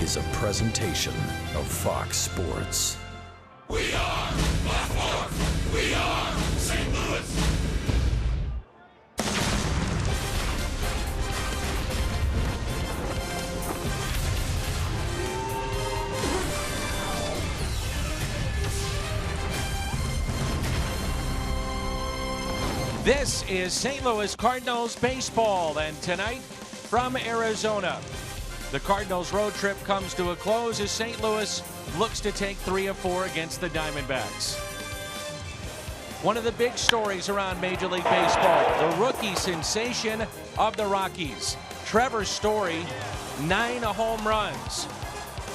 is a presentation of Fox Sports. We are Baltimore. We are St. Louis. This is St. Louis Cardinals baseball, and tonight from Arizona, the Cardinals road trip comes to a close as St. Louis looks to take 3 of 4 against the Diamondbacks. One of the big stories around Major League Baseball, the rookie sensation of the Rockies, Trevor Story, 9 home runs.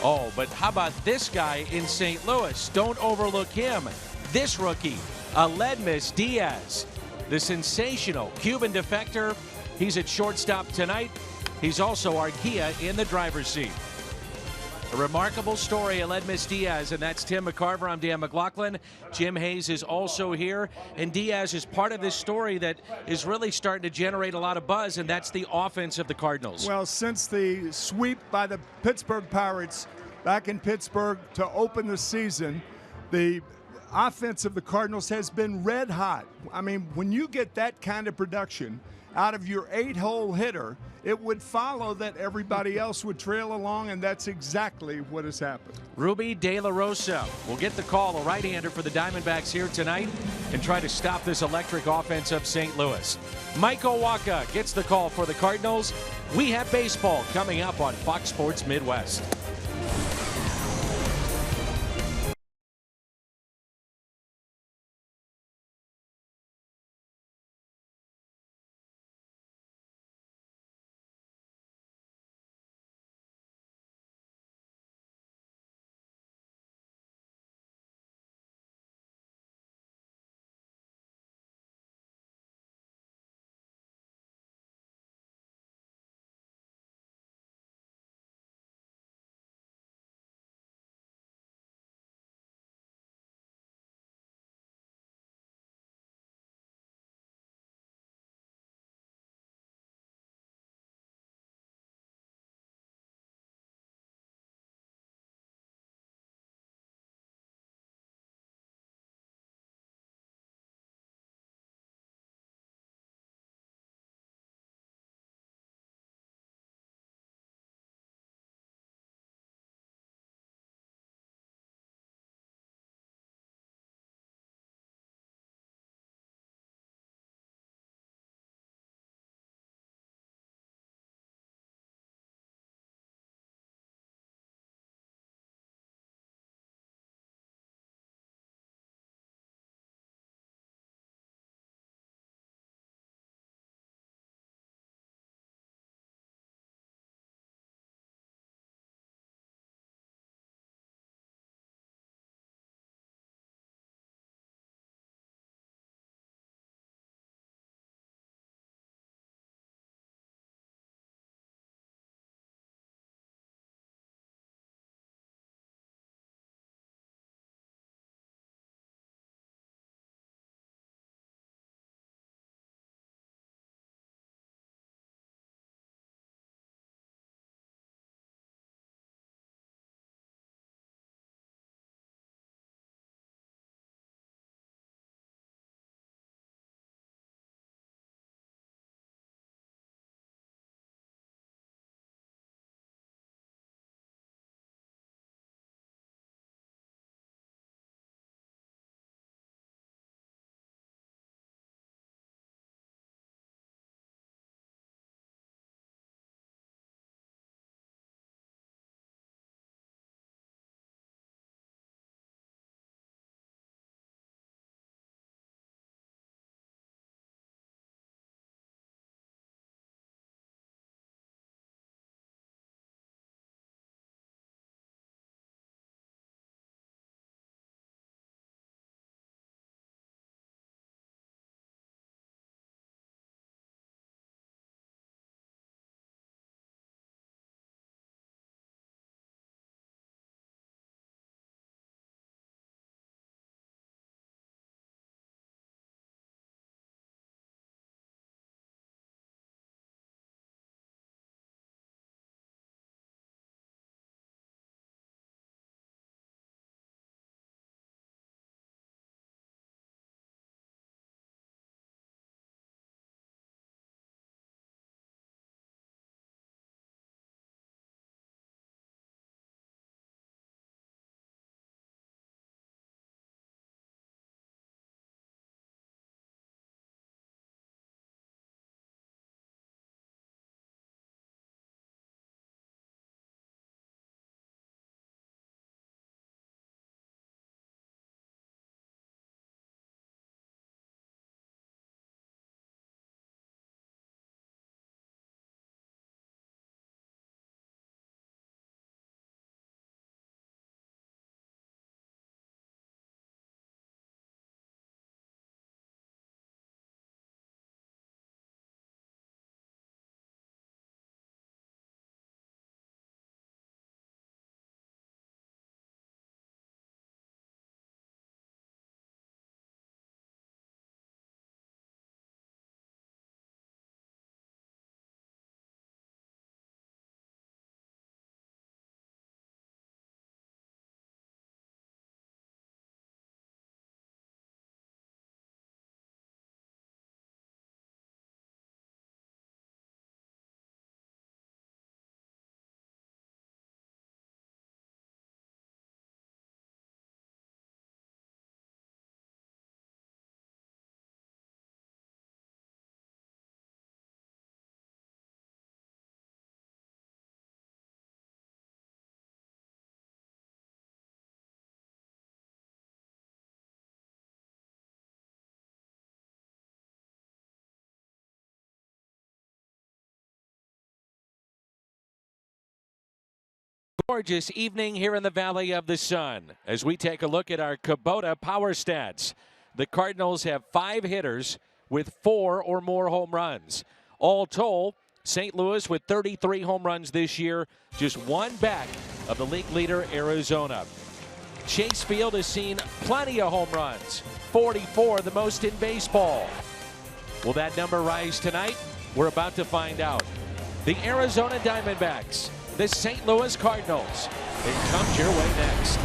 Oh, but how about this guy in St. Louis? Don't overlook him. This rookie, ALEDMYS DIAZ, the sensational Cuban defector. He's at shortstop tonight. He's also our Kia in the driver's seat. A remarkable story, ALEDMYS DIAZ, and that's Tim McCarver. I'm Dan McLaughlin. Jim Hayes is also here, and Diaz is part of this story that is really starting to generate a lot of buzz, and that's the offense of the Cardinals. Well, since the sweep by the Pittsburgh Pirates back in Pittsburgh to open the season, the offense of the Cardinals has been red hot. I mean, when you get that kind of production out of your 8-hole hitter, it would follow that everybody else would trail along, and that's exactly what has happened. Ruby De La Rosa will get the call, a right-hander for the Diamondbacks here tonight, and try to stop this electric offense of St. Louis. Mike Owaka gets the call for the Cardinals. We have baseball coming up on Fox Sports Midwest. Gorgeous evening here in the Valley of the Sun as we take a look at our Kubota power stats. The Cardinals have 5 hitters with 4 or more home runs. All told, St. Louis with 33 home runs this year, just 1 back of the league leader, Arizona. Chase Field has seen plenty of home runs, 44, the most in baseball. Will that number rise tonight? We're about to find out. The Arizona Diamondbacks, the St. Louis Cardinals. It comes your way next.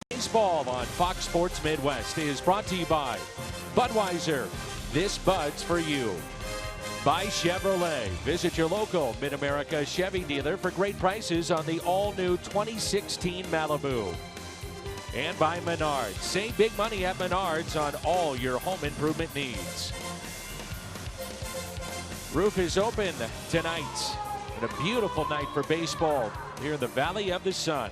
Baseball on Fox Sports Midwest is brought to you by Budweiser. This Bud's for you. By Chevrolet. Visit your local Mid-America Chevy dealer for great prices on the all-new 2016 Malibu. And by Menards. Save big money at Menards on all your home improvement needs. Roof is open tonight. And a beautiful night for baseball here in the Valley of the Sun.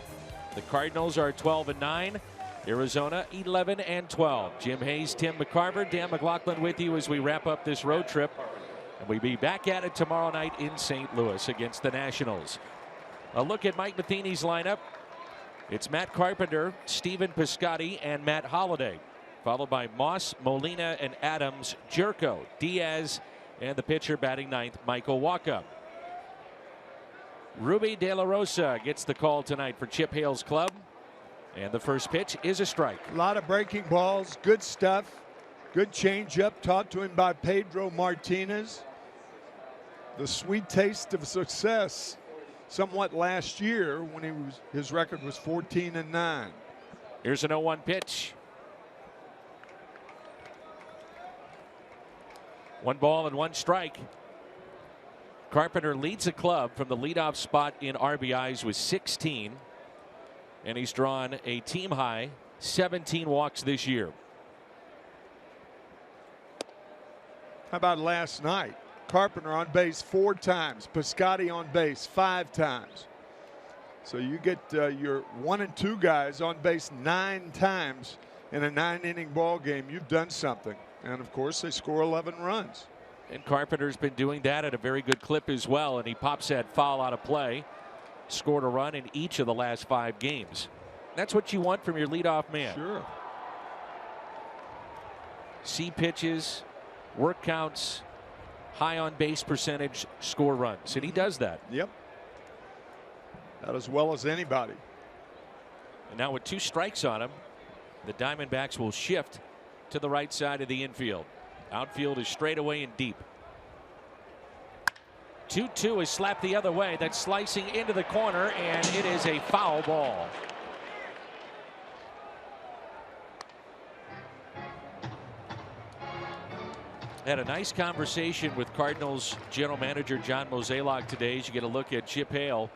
The Cardinals are 12-9. Arizona 11-12. Jim Hayes, Tim McCarver, Dan McLaughlin with you as we wrap up this road trip. And we'll be back at it tomorrow night in St. Louis against the Nationals. A look at Mike Matheny's lineup. It's Matt Carpenter, Stephen Piscotty, and Matt Holliday. Followed by Moss, Molina, and Adams, GYORKO, Diaz, and the pitcher batting ninth, Michael Wacha. Ruby De La Rosa gets the call tonight for Chip Hale's club. And the first pitch is a strike. A lot of breaking balls, good stuff. Good changeup taught to him by Pedro Martinez. The sweet taste of success somewhat last year when his record was 14-9. Here's an 0-1 pitch. 1 ball and 1 strike. Carpenter leads the club from the leadoff spot in RBIs with 16. And he's drawn a team high 17 walks this year. How about last night? Carpenter on base 4 times. Piscotty on base 5 times. So you get your 1 and 2 guys on base 9 times in a 9-inning ball game. You've done something. And of course they score 11 runs. And Carpenter's been doing that at a very good clip as well. And he pops that foul out of play. Scored a run in each of the last 5 games. That's what you want from your leadoff man. Sure. See pitches, work counts, high on base percentage, score runs. And he does that. Yep. That as well as anybody. And now with 2 strikes on him, The Diamondbacks will shift to the right side of the infield. Outfield is straight away and deep. 2-2 is slapped the other way. That's slicing into the corner, and it is a foul ball. Had a nice conversation with Cardinals general manager John Mozeliak today as you get a look at Chip Hale.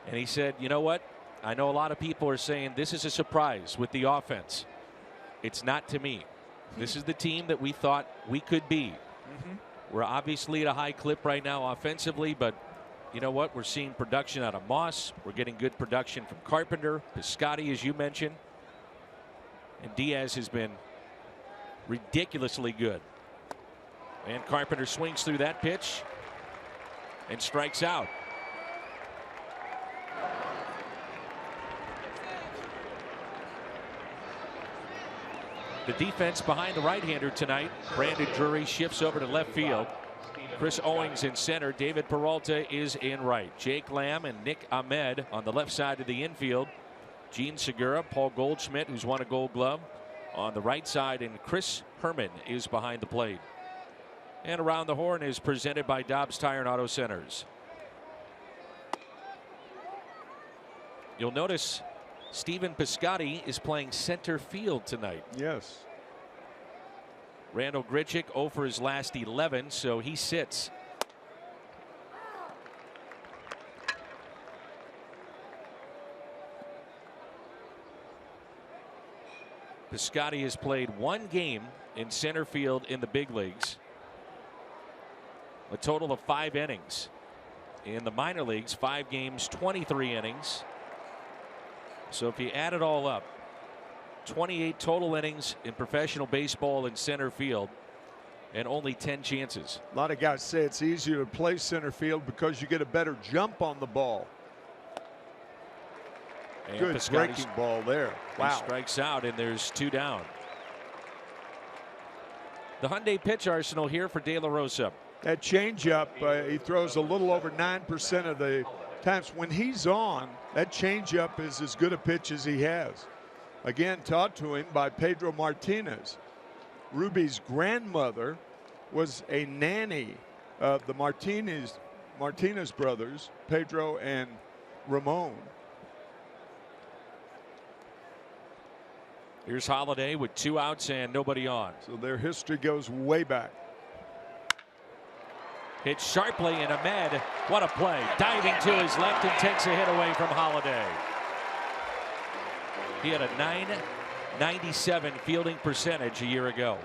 And he said, you know what? I know a lot of people are saying this is a surprise with the offense. It's not to me. This is the team that we thought we could be. We're obviously at a high clip right now offensively, but you know what? We're seeing production out of Moss. We're getting good production from Carpenter, Piscotty, as you mentioned. And Diaz has been ridiculously good. And Carpenter swings through that pitch and strikes out. The defense behind the right-hander tonight. Brandon Drury shifts over to left field. Chris Owings in center. David Peralta is in right. Jake Lamb and Nick Ahmed on the left side of the infield. Gene Segura, Paul Goldschmidt, who's won a Gold Glove, on the right side, and Chris Herman is behind the plate. And Around the Horn is presented by Dobbs Tire and Auto Centers. You'll notice Stephen Piscotty is playing center field tonight. Yes. Randall Grichuk 0 for his last 11, so he sits. Piscotty has played 1 game in center field in the big leagues. A total of 5 innings. In the minor leagues, 5 games, 23 innings. So if you add it all up, 28 total innings in professional baseball in center field and only 10 chances. A lot of guys say it's easier to play center field because you get a better jump on the ball. And good breaking ball there. Wow. He strikes out, and there's 2 down. The Hyundai pitch arsenal here for De La Rosa. That changeup, he throws a little over 9% of the times when he's on. That changeup is as good a pitch as he has. Again, taught to him by Pedro Martinez. Ruby's grandmother was a nanny of the Martinez brothers, Pedro and Ramon. Here's Holiday with 2 outs and nobody on. So their history goes way back. Hit sharply, and Ahmed, what a play. Diving to his left and takes a hit away from Holiday. He had a .997 fielding percentage a year ago.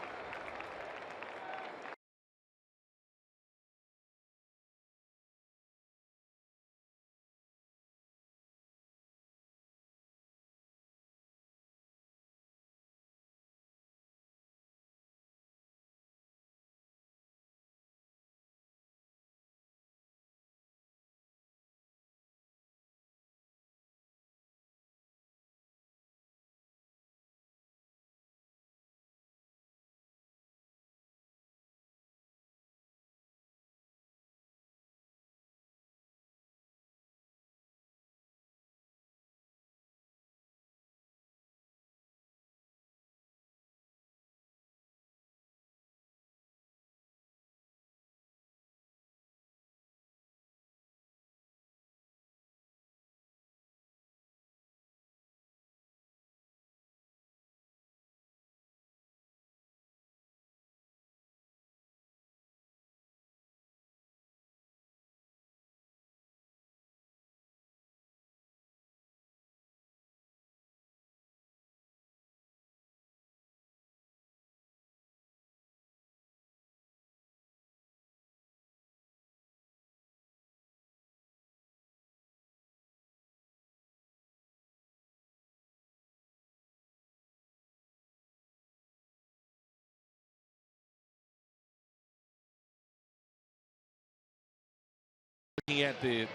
Looking at the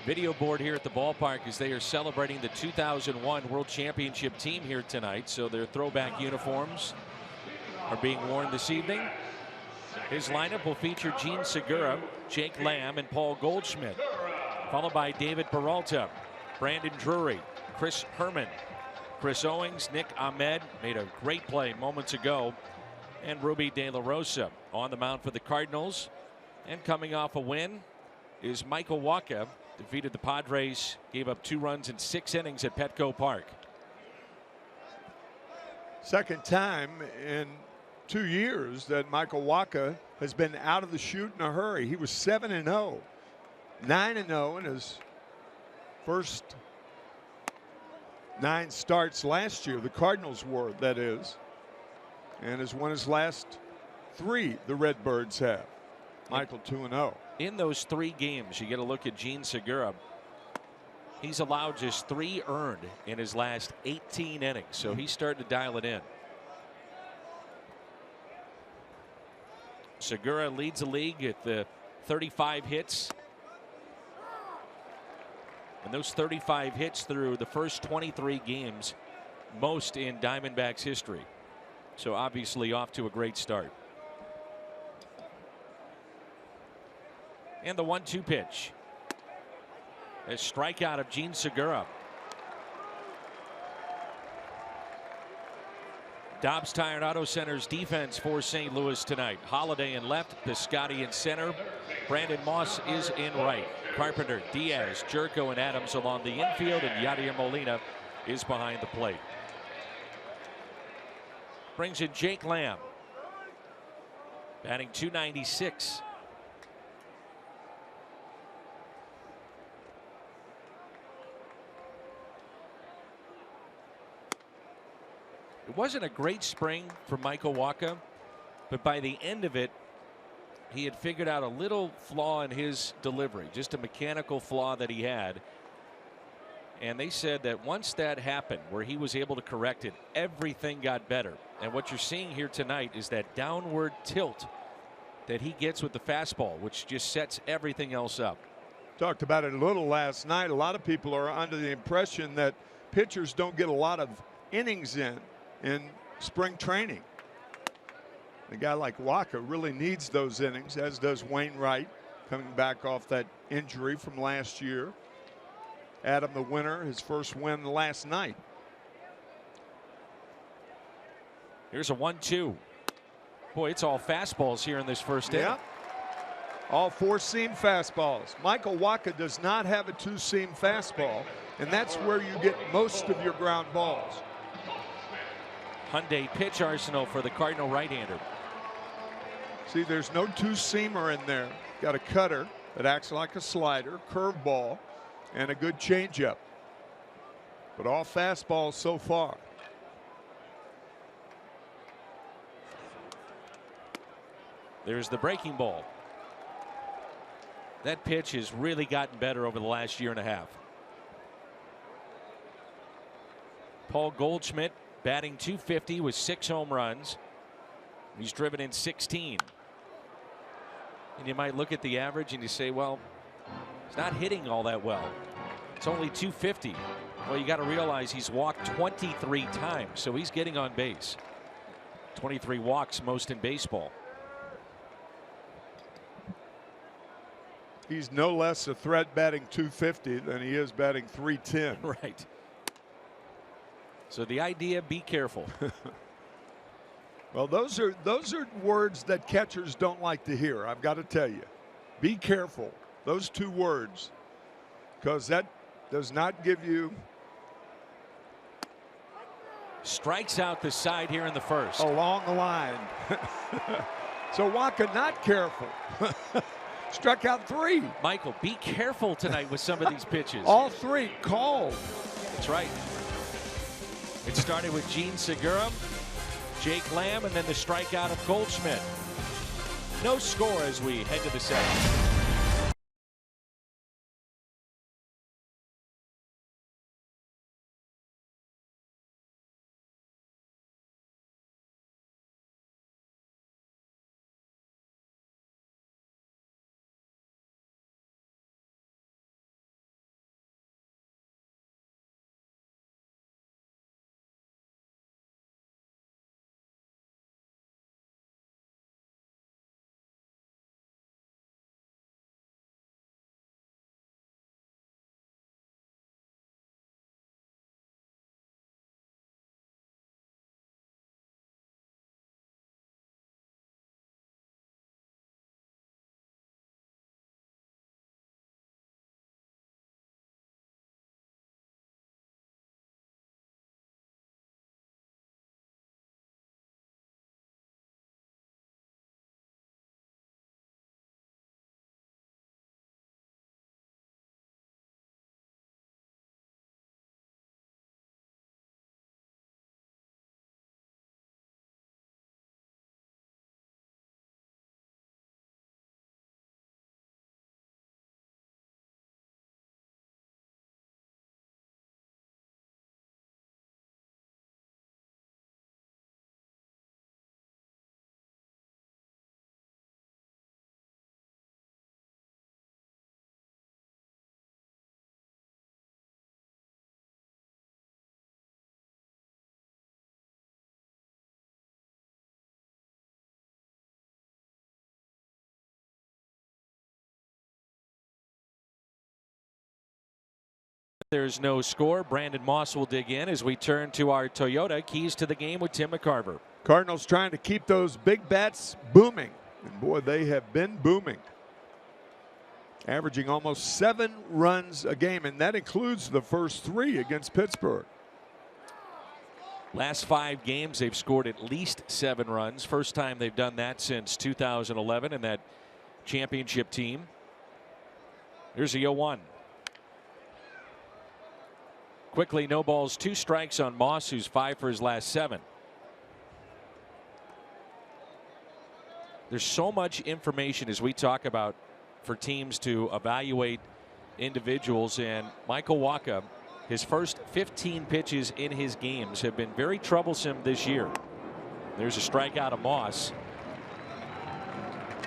video board here at the ballpark as they are celebrating the 2001 World Championship team here tonight. So their throwback uniforms are being worn this evening. His lineup will feature Gene Segura, Jake Lamb, and Paul Goldschmidt, followed by David Peralta, Brandon Drury, Chris Herman, Chris Owings, Nick Ahmed made a great play moments ago, and Ruby De La Rosa on the mound for the Cardinals. And coming off a win is Michael Wacha. Defeated the Padres, gave up 2 runs in 6 innings at Petco Park. Second time in 2 years that Michael Wacha has been out of the chute in a hurry. He was 7-0, 9-0 in his first 9 starts last year. The Cardinals were, that is, and has won his last 3. The Redbirds have. Michael 2-0. In those 3 games, you get a look at Gene Segura. He's allowed just 3 earned in his last 18 innings, so he's starting to dial it in. Segura leads the league at the 35 hits. And those 35 hits through the first 23 games, most in Diamondbacks history. So obviously off to a great start. And the 1-2 pitch. A strikeout of Gene Segura. Dobbs Tire and Auto Center's defense for St. Louis tonight. Holiday in left, Piscotti in center. Brandon Moss is in right. Carpenter, Diaz, JEDD, and Adams along the infield, and YADIER Molina is behind the plate. Brings in Jake Lamb, batting .296. It wasn't a great spring for Michael Wacha, but by the end of it, he had figured out a little flaw in his delivery, just a mechanical flaw that he had. And they said that once that happened, where he was able to correct it, everything got better. And what you're seeing here tonight is that downward tilt that he gets with the fastball, which just sets everything else up. Talked about it a little last night. A lot of people are under the impression that pitchers don't get a lot of innings in spring training. A guy like Wacha really needs those innings, as does Wainwright, coming back off that injury from last year. Adam, the winner, his first win last night. Here's a 1-2. Boy, it's all fastballs here in this first inning. Yeah. All 4-seam fastballs. Michael Wacha does not have a 2-seam fastball, and that's where you get most of your ground balls. Hyundai pitch arsenal for the Cardinal right-hander. See, there's no 2-seamer in there. Got a cutter that acts like a slider, curveball, and a good changeup. But all fastballs so far. There's the breaking ball. That pitch has really gotten better over the last year and a half. Paul Goldschmidt batting .250 with 6 home runs. He's driven in 16. And you might look at the average and you say, well, he's not hitting all that well. It's only .250. Well, you got to realize he's walked 23 times, so he's getting on base. 23 walks, most in baseball. He's no less a threat batting .250 than he is batting .310. Right. So the idea, be careful. Well, those are words that catchers don't like to hear. I've got to tell you, be careful. Those 2 words, because that does not give you. Strikes out the side here in the first. Along the line. So Wacha not careful. Struck out 3. Michael, be careful tonight with some of these pitches. All 3 called. That's right. It started with Gene Segura, Jake Lamb, and then the strikeout of Goldschmidt. No score as we head to the 7th. There's no score. Brandon Moss will dig in as we turn to our Toyota Keys to the Game with Tim McCarver. Cardinals trying to keep those big bats booming. And boy, they have been booming. Averaging almost 7 runs a game, and that includes the first 3 against Pittsburgh. Last 5 games, they've scored at least 7 runs. First time they've done that since 2011 in that championship team. Here's the 0-1. Quickly, no balls, 2 strikes on Moss, who's 5 for his last 7. There's so much information as we talk about for teams to evaluate individuals, and Michael Wacha, his first 15 pitches in his games have been very troublesome this year. There's a strikeout of Moss.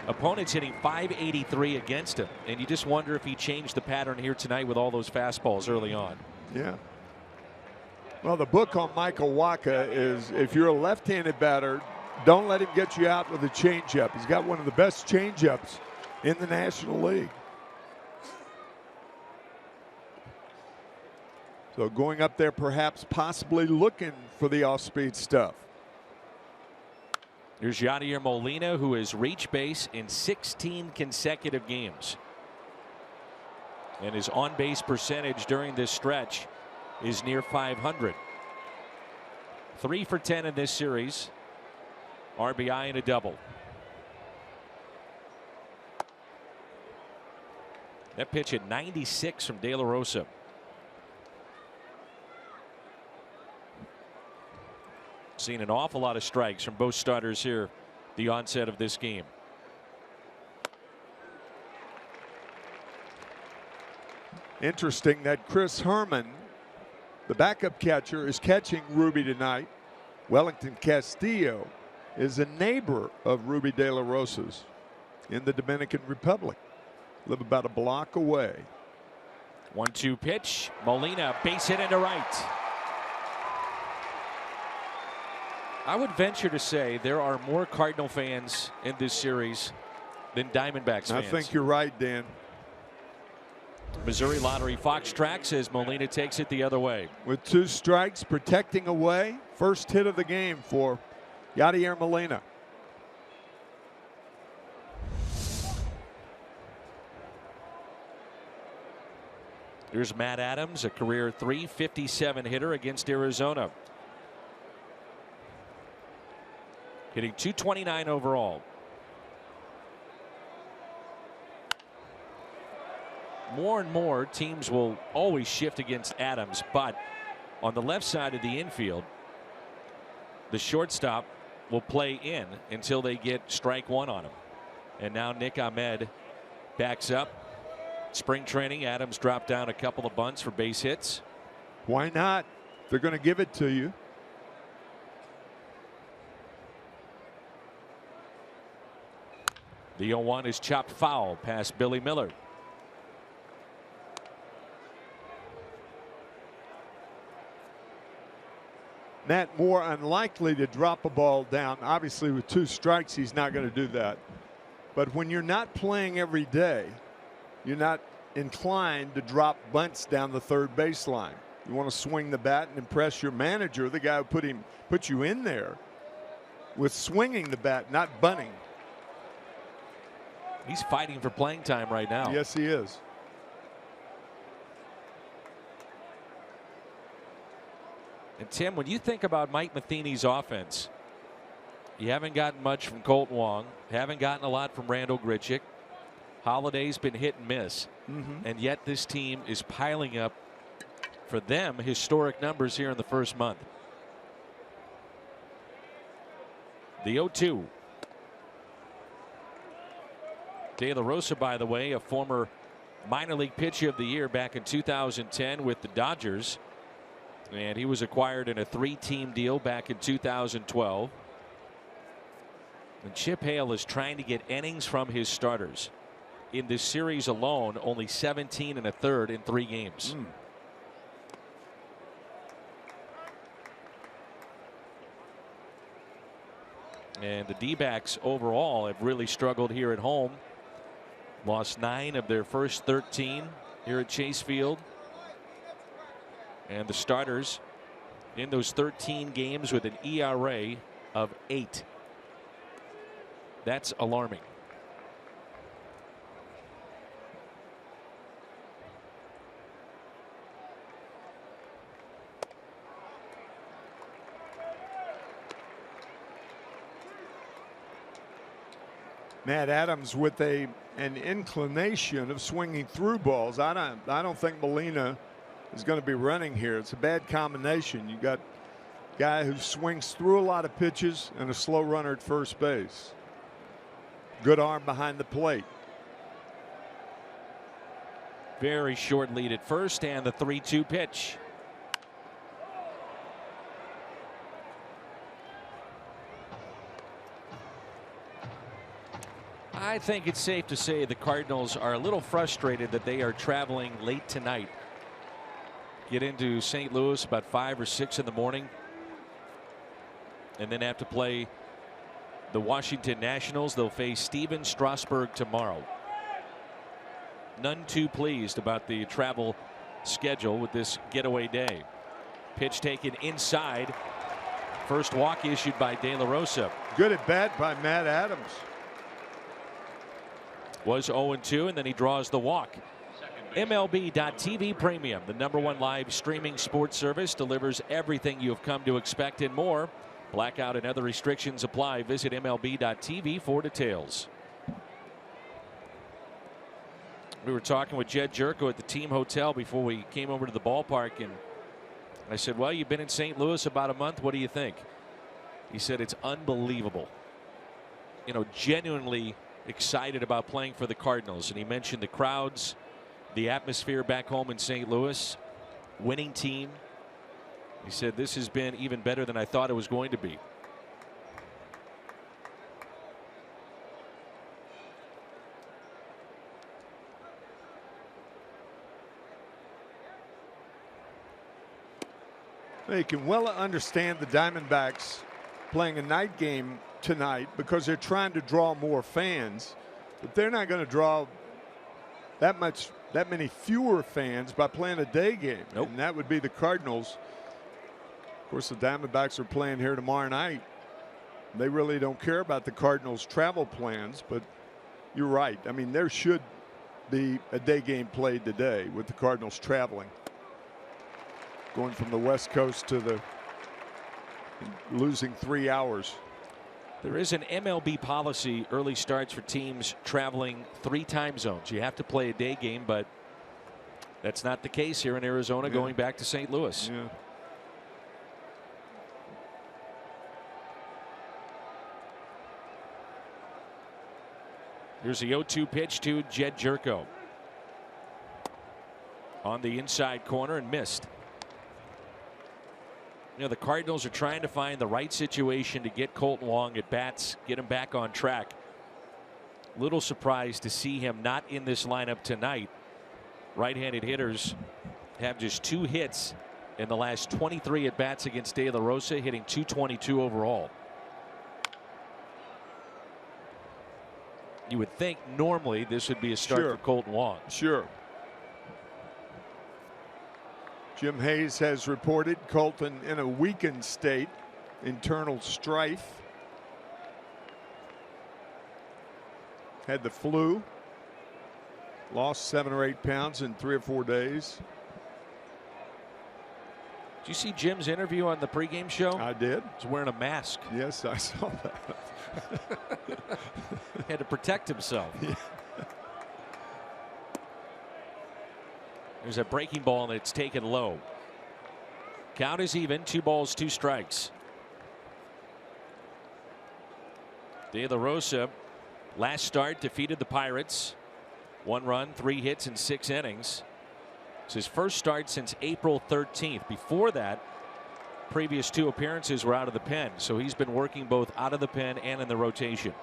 Opponents hitting .583 against him, and you just wonder if he changed the pattern here tonight with all those fastballs early on. Yeah. Well, the book on Michael Wacha is if you're a left-handed batter, don't let him get you out with a changeup. He's got one of the best changeups in the National League. So going up there, perhaps possibly looking for the off-speed stuff. Here's YADIER Molina, who has reached base in 16 consecutive games. And his on-base percentage during this stretch is near .500. 3 for 10 in this series. RBI and a double. That pitch at 96 from De La Rosa. Seen an awful lot of strikes from both starters here the onset of this game. Interesting that Chris Herman, the backup catcher, is catching Ruby tonight. Wellington Castillo is a neighbor of Ruby De La Rosa's in the Dominican Republic. Live about a block away. 1-2 pitch. Molina, base hit into right. I would venture to say there are more Cardinal fans in this series than Diamondbacks fans. I think you're right, Dan. Missouri Lottery Fox Track says Molina takes it the other way. With 2 strikes, protecting away. First hit of the game for YADIER Molina. Here's Matt Adams, a career .357 hitter against Arizona. Hitting .229 overall. More and more teams will always shift against Adams, but on the left side of the infield, the shortstop will play in until they get strike 1 on him. And now Nick Ahmed backs up. Spring training, Adams dropped down a couple of bunts for base hits. Why not? They're going to give it to you. The 0-1 is chopped foul past Billy Miller. Matt more unlikely to drop a ball down. Obviously, with 2 strikes, he's not going to do that. But when you're not playing every day, you're not inclined to drop bunts down the third baseline. You want to swing the bat and impress your manager, the guy who put you in there, with swinging the bat, not bunting. He's fighting for playing time right now. Yes, he is. And Tim, when you think about Mike Matheny's offense, you haven't gotten much from Colton Wong, haven't gotten a lot from Randall Grichuk. Holiday's been hit and miss, and yet this team is piling up, for them, historic numbers here in the first month. The 0-2. De La Rosa, by the way, a former minor league pitcher of the year back in 2010 with the Dodgers, and he was acquired in a 3-team deal back in 2012. And Chip Hale is trying to get innings from his starters. In this series alone, only 17 1/3 in 3 games. And the D-backs overall have really struggled here at home. Lost 9 of their first 13 here at Chase Field. And the starters in those 13 games with an ERA of 8. That's alarming. Matt Adams with an inclination of swinging through balls. I don't think Molina is going to be running here. It's a bad combination. You got a guy who swings through a lot of pitches and a slow runner at first base. Good arm behind the plate. Very short lead at first, and the 3-2 pitch. I think it's safe to say the Cardinals are a little frustrated that they are traveling late tonight. Get into St. Louis about 5 or 6 in the morning, and then have to play the Washington Nationals. They'll face Steven Strasburg tomorrow. None too pleased about the travel schedule with this getaway day. Pitch taken inside. First walk issued by De La Rosa. Good at bat by Matt Adams. Was 0-2, and then he draws the walk. MLB.TV Premium, the #1 live streaming sports service, delivers everything you have come to expect and more. Blackout and other restrictions apply. Visit MLB.TV for details. We were talking with Jed GYORKO at the team hotel before we came over to the ballpark, and I said, well, you've been in St. Louis about a month. What do you think? He said it's unbelievable. You know, genuinely excited about playing for the Cardinals. And he mentioned the crowds, the atmosphere back home in St. Louis, winning team. He said this has been even better than I thought it was going to be. You can well understand the Diamondbacks playing a night game tonight because they're trying to draw more fans, but they're not going to draw that many fewer fans by playing a day game. Nope. And that would be the Cardinals. Of course, the Diamondbacks are playing here tomorrow night. They really don't care about the Cardinals' travel plans, but you're right. I mean, there should be a day game played today with the Cardinals traveling, going from the West Coast to the losing 3 hours. There is an MLB policy, early starts for teams traveling 3 time zones. You have to play a day game, but that's not the case here in Arizona, going back to St. Louis. Yeah. Here's the 0-2 pitch to Jed GYORKO. On the inside corner and missed. You know, the Cardinals are trying to find the right situation to get Kolten Wong at bats, get him back on track. Little surprised to see him not in this lineup tonight. Right-handed hitters have just 2 hits in the last 23 at bats against De La Rosa, hitting .222 overall. You would think normally this would be a start for Kolten Wong. Sure. Jim Hayes has reported Kolten in a weakened state, internal strife. Had the flu, lost 7 or 8 pounds in 3 or 4 days. Did you see Jim's interview on the pregame show? I did. He's wearing a mask. Yes, I saw that. He had to protect himself. Yeah. There's a breaking ball and it's taken low. Count is even, 2 balls, 2 strikes. De La Rosa last start defeated the Pirates. 1 run, 3 hits in 6 innings. It's his first start since April 13th. Before that, previous 2 appearances were out of the pen, so he's been working both out of the pen and in the rotation.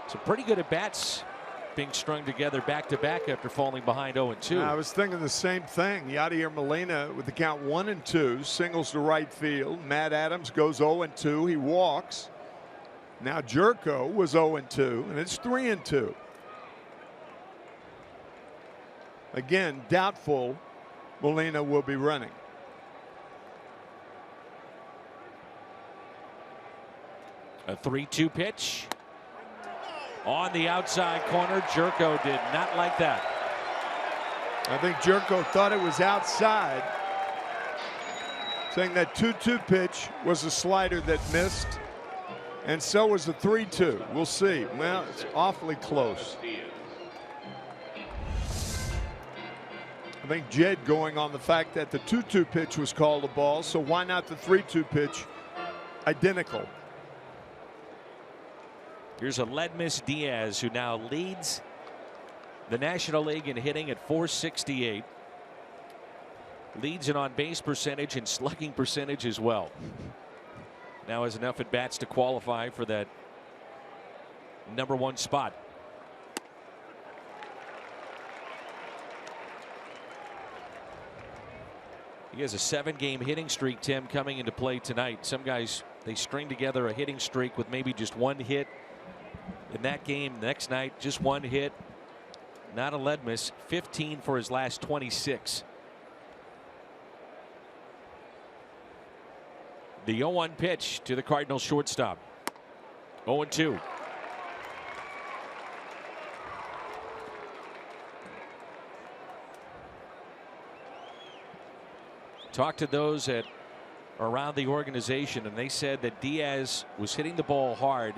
Some pretty good at bats being strung together back to back after falling behind 0-2. I was thinking the same thing. YADIER Molina with the count 1-2, singles to right field. Matt Adams goes 0-2. He walks. Now GYORKO was 0-2, and it's 3-2. Again, doubtful MOLINA will be running. A 3-2 pitch on the outside corner. GYORKO did not like that. I think GYORKO thought it was outside, saying that 2-2 pitch was a slider that missed, and so was the 3-2. We'll see. Well, it's awfully close. I think JEDD going on the fact that the 2-2 pitch was called a ball, so why not the 3-2 pitch identical? Here's ALEDMYS DIAZ, who now leads the National League in hitting at .468. Leads in on-base percentage and slugging percentage as well. Now has enough at bats to qualify for that #1 spot. He has a 7-game hitting streak, Tim, coming into play tonight. Some guys, they string together a hitting streak with maybe just 1 hit in that game. The next night, just 1 hit. Not ALEDMYS, 15 for his last 26. The 0-1 pitch to the Cardinals shortstop. 0-2. Talked to those at around the organization, and they said that Diaz was hitting the ball hard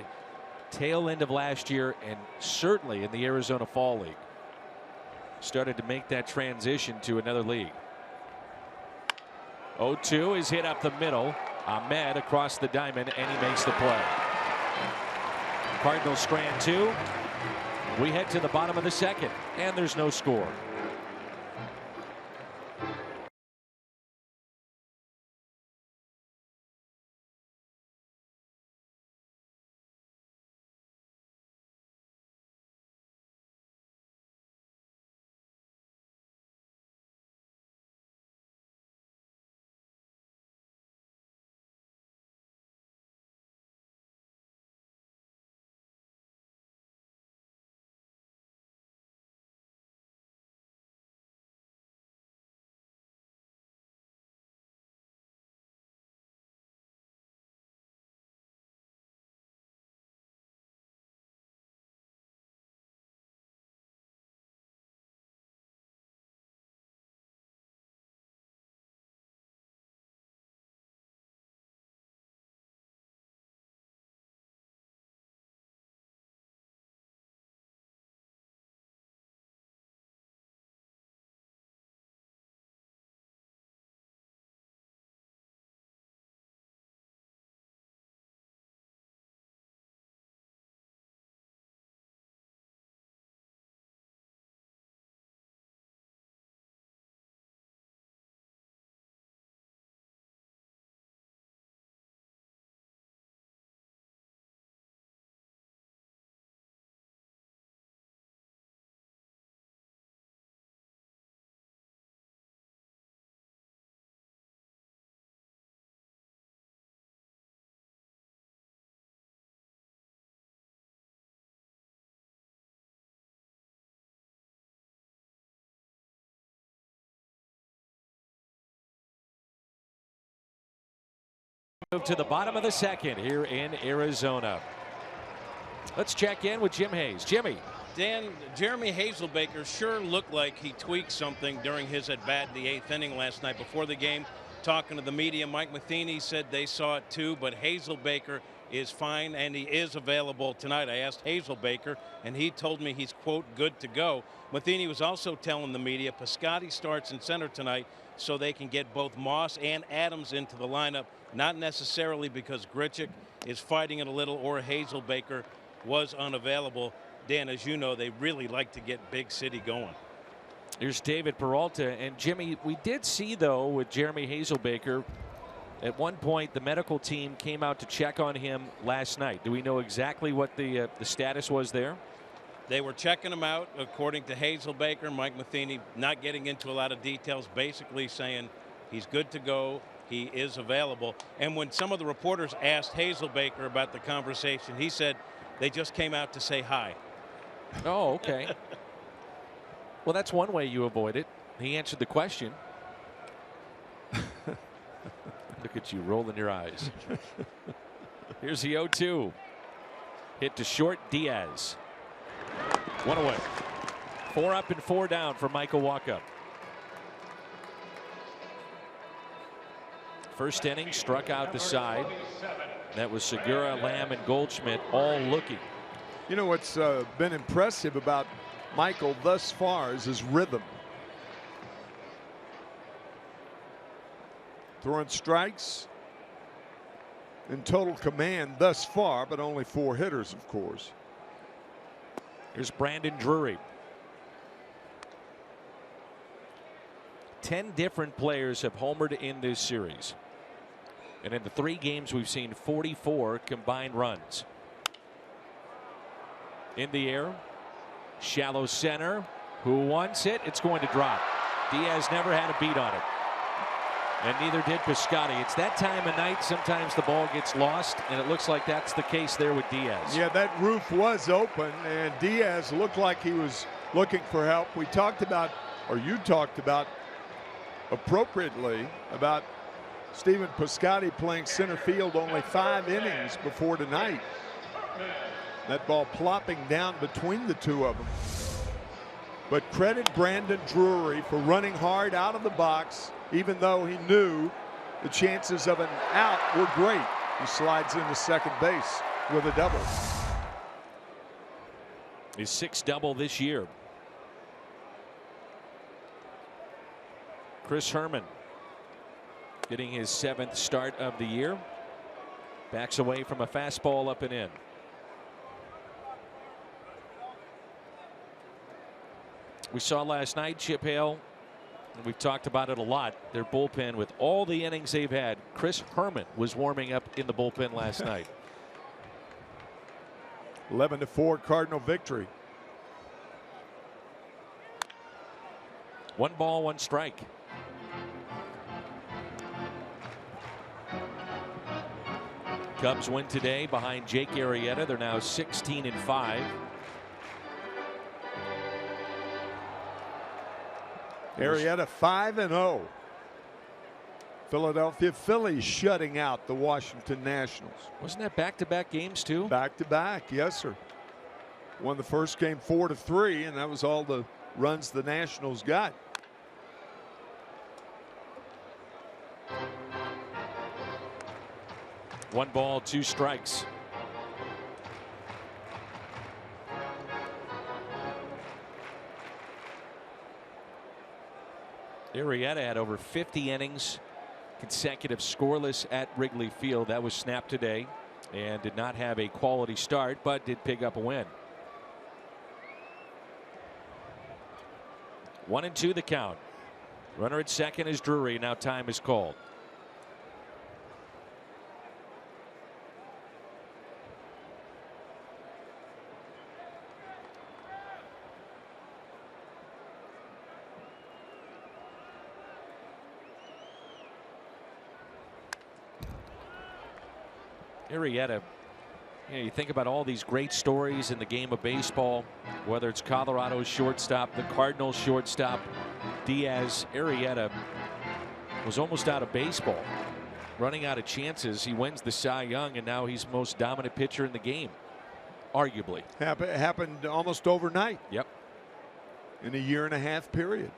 tail end of last year and certainly in the Arizona Fall League. Started to make that transition to another league. 0-2 is hit up the middle. Ahmed across the diamond, and he makes the play. Cardinals strand 2. We head to the bottom of the 2nd, and there's no score. Move to the bottom of the 2nd here in Arizona. Let's check in with Jim Hayes. Jimmy. Dan, Jeremy Hazelbaker sure looked like he tweaked something during his at-bat in the 8th inning last night before the game. Talking to the media, Mike Matheny said they saw it too, but Hazelbaker is fine and he is available tonight. I asked Hazelbaker and he told me he's, quote, good to go. Matheny was also telling the media Piscotty starts in center tonight so they can get both Moss and Adams into the lineup, not necessarily because Grichuk is fighting it a little or Hazelbaker was unavailable. Dan, as you know, they really like to get Big City going. Here's David Peralta. And Jimmy, we did see, though, with Jeremy Hazelbaker, at one point the medical team came out to check on him last night. Do we know exactly what the status was there? They were checking him out, according to Hazelbaker. Mike Matheny not getting into a lot of details, basically saying he's good to go. he is available. And when some of the reporters asked Hazelbaker about the conversation, he said they just came out to say hi. Oh, okay. Well, that's one way you avoid it. He answered the question. Look at you rolling your eyes. Here's the 0-2. Hit to short, Diaz. One away. 4 up and 4 down for Michael Wacha. First inning, struck out the side. That was Segura, Lamb, and Goldschmidt all looking. You know what's been impressive about Michael thus far is his rhythm. Throwing strikes in total command thus far, but only 4 hitters, of course. Here's Brandon Drury. 10 different players have homered in this series. And in the 3 games, we've seen 44 combined runs. In the air, shallow center. Who wants it? It's going to drop. Diaz never had a beat on it. And neither did Piscotty. It's that time of night. Sometimes the ball gets lost, and it looks like that's the case there with Diaz. Yeah, that roof was open, and Diaz looked like he was looking for help. We talked about, or you talked about, appropriately, about Stephen Piscotty playing center field only 5 innings before tonight. That ball plopping down between the 2 of them. But credit Brandon Drury for running hard out of the box, even though he knew the chances of an out were great. He slides into second base with a double. His 6th double this year. Chris Herman getting his 7th start of the year. Backs away from a fastball up and in. We saw last night, Chip Hale, and we've talked about it a lot, their bullpen with all the innings they've had. Chris Herman was warming up in the bullpen last night. 11-4 Cardinal victory. 1 ball, 1 strike. Cubs win today behind Jake Arrieta. They're now 16-5. Arrieta 5-0. Philadelphia Phillies shutting out the Washington Nationals. Wasn't that back-to-back games too? Back-to-back, yes, sir. Won the first game 4-3, and that was all the runs the Nationals got. One ball, 2 strikes. Arrieta had over 50 innings consecutive scoreless at Wrigley Field. That was snapped today and did not have a quality start, but did pick up a win. 1-2 the count. Runner at second is Drury. Now time is called. Arrieta, you think about all these great stories in the game of baseball, whether it's Colorado's shortstop, the Cardinals shortstop, Diaz. Arrieta was almost out of baseball, running out of chances. He wins the Cy Young, and now he's the most dominant pitcher in the game, arguably. Happened almost overnight. Yep. In a 1.5-year period.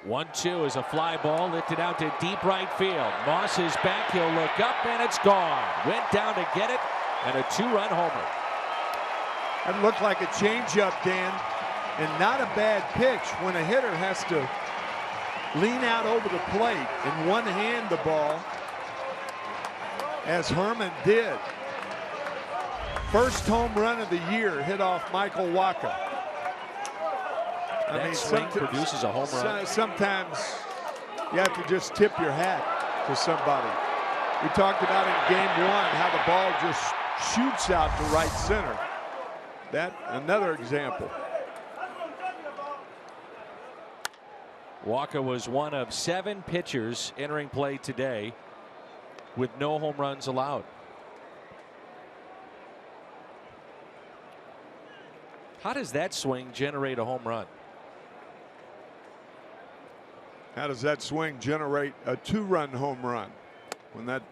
1-2 is a fly ball lifted out to deep right field. Moss is back. He'll look up, and it's gone. Went down to get it, and a 2-run homer. That looked like a changeup, Dan, and not a bad pitch when a hitter has to lean out over the plate and one-hand the ball, as Herman did. First home run of the year hit off Michael Wacha. That swing produces a home run. Sometimes you have to just tip your hat to somebody. We talked about in game 1 how the ball just shoots out to right center. That another example. Walker was one of 7 pitchers entering play today with no home runs allowed. How does that swing generate a home run? How does that swing generate a 2-run home run when that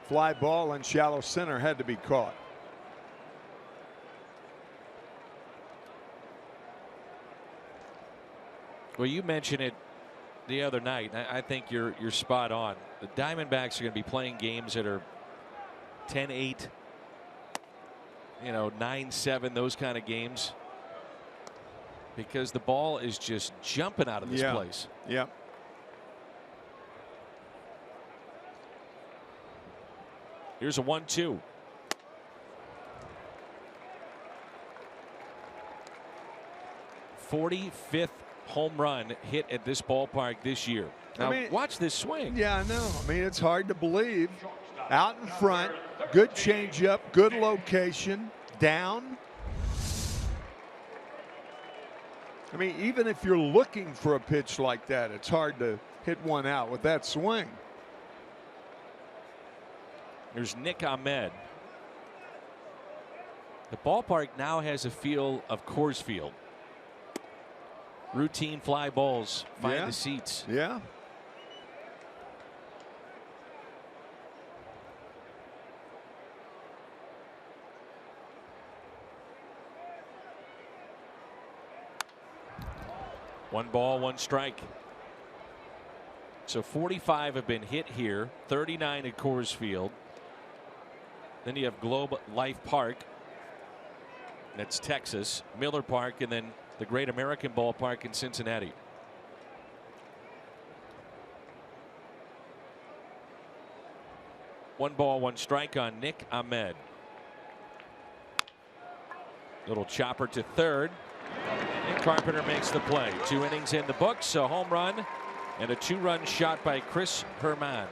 fly ball in shallow center had to be caught? Well, you mentioned it the other night. I think you're spot on. The Diamondbacks are going to be playing games that are 10-8, 9-7, those kind of games, because the ball is just jumping out of this place. Yeah. Here's a 1-2. '45th home run hit at this ballpark this year. Now, watch this swing. Yeah, I know. I mean, it's hard to believe. Out in front, good changeup, good location, down. I mean, even if you're looking for a pitch like that, it's hard to hit one out with that swing. There's Nick Ahmed. The ballpark now has a feel of Coors Field. Routine fly balls find the seats. Yeah. One ball, one strike. So 45 have been hit here, 39 at Coors Field. Then you have Globe Life Park. That's Texas. Miller Park, and then the Great American Ballpark in Cincinnati. One ball, one strike on Nick Ahmed. Little chopper to third. And Carpenter makes the play. 2 innings in the books, a home run and a 2-run shot by Chris Herman.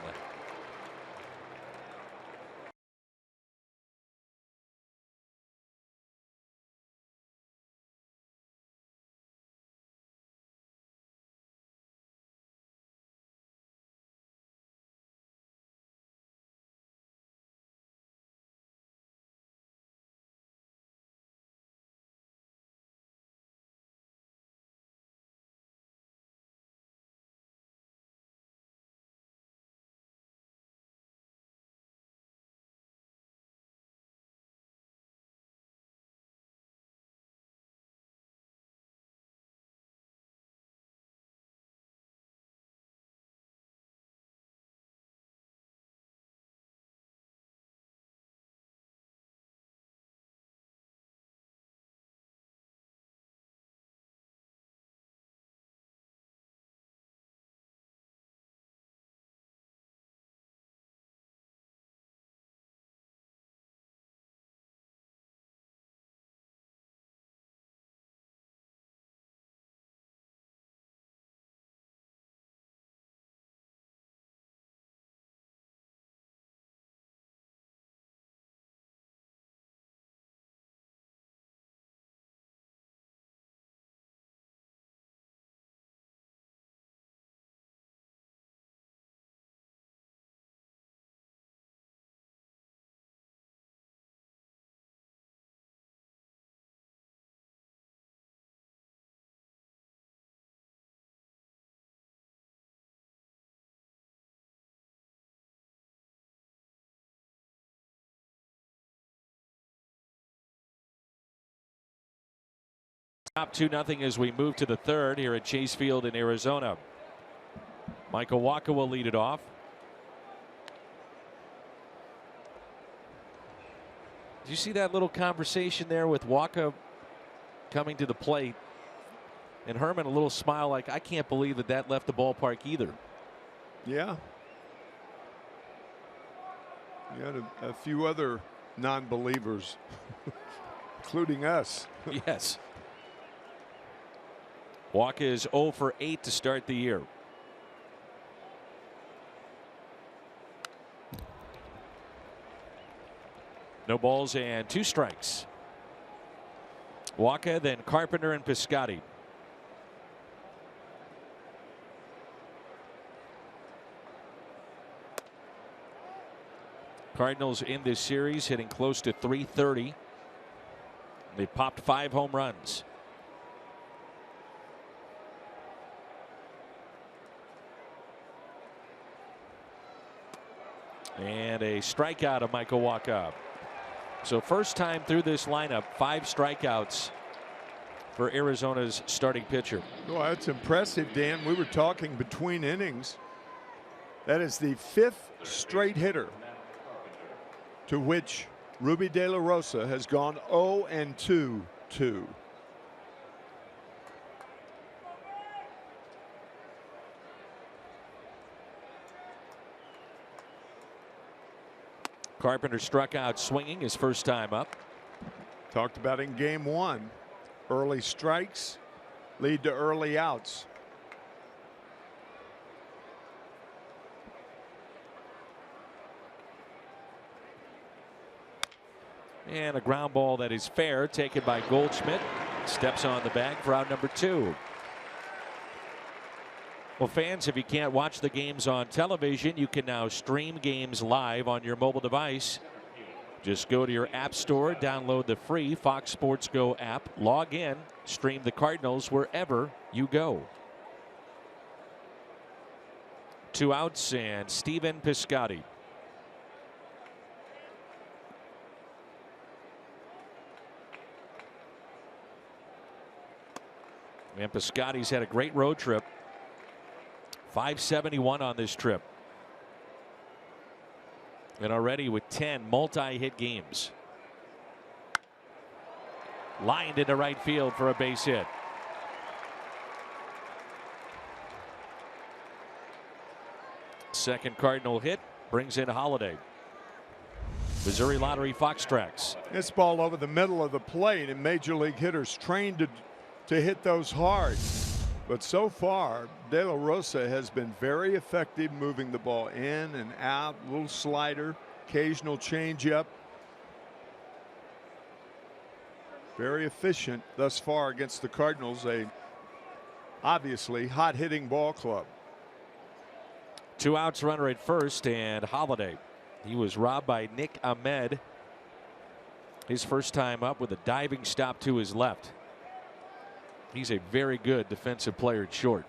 Top 2-0 as we move to the third here at Chase Field in Arizona. Michael Wacha will lead it off. Did you see that little conversation there with Wacha coming to the plate? And Herman, a little smile like, I can't believe that left the ballpark either. Yeah. You had a few other non-believers, including us. Yes. Wacha is 0 for 8 to start the year. No balls and 2 strikes. Wacha, then Carpenter and Piscotty. Cardinals in this series hitting close to .330. They popped 5 home runs. And a strikeout of Michael Wacha. So first time through this lineup, 5 strikeouts for Arizona's starting pitcher. Well, that's impressive, Dan. We were talking between innings. That is the 5th straight hitter to which Ruby De La Rosa has gone 0-2. Carpenter struck out swinging his first time up. Talked about in game 1. Early strikes lead to early outs. And a ground ball that is fair, taken by Goldschmidt. Steps on the bag for out number 2. Well, fans, if you can't watch the games on television, you can now stream games live on your mobile device. Just go to your app store, download the free Fox Sports Go app, log in, stream the Cardinals wherever you go. 2 outs and Stephen Piscotty. And Piscotty's had a great road trip. 571 on this trip. And already with 10 multi-hit games. Lined into right field for a base hit. Second Cardinal hit brings in Holiday. Missouri Lottery Fox Tracks. This ball over the middle of the plate, and major league hitters trained to hit those hard. But so far, De La Rosa has been very effective moving the ball in and out, little slider, occasional changeup. Very efficient thus far against the Cardinals, a obviously hot hitting ball club. 2 outs, runner at first, and Holiday. He was robbed by Nick Ahmed. His first time up with a diving stop to his left. He's a very good defensive player at short.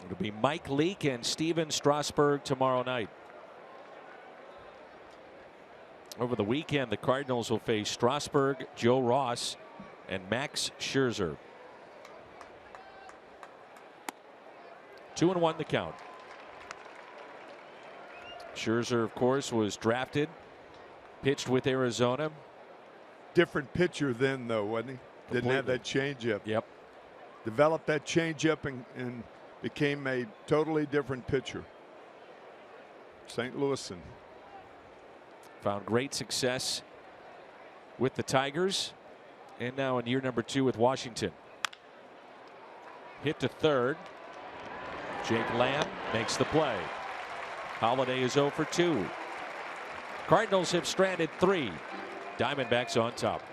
It'll be Mike Leake and Steven Strasburg tomorrow night. Over the weekend, the Cardinals will face Strasburg, Joe Ross, and Max Scherzer. 2-1 the count. Scherzer, of course, was drafted, pitched with Arizona. Different pitcher then, though, wasn't he? Didn't have that changeup. Yep. Developed that changeup and became a totally different pitcher. St. Louisan. Found great success with the Tigers, and now in year number 2 with Washington. Hit to third. Jake Lamb makes the play. Holiday is 0 for 2. Cardinals have stranded 3. Diamondbacks on top.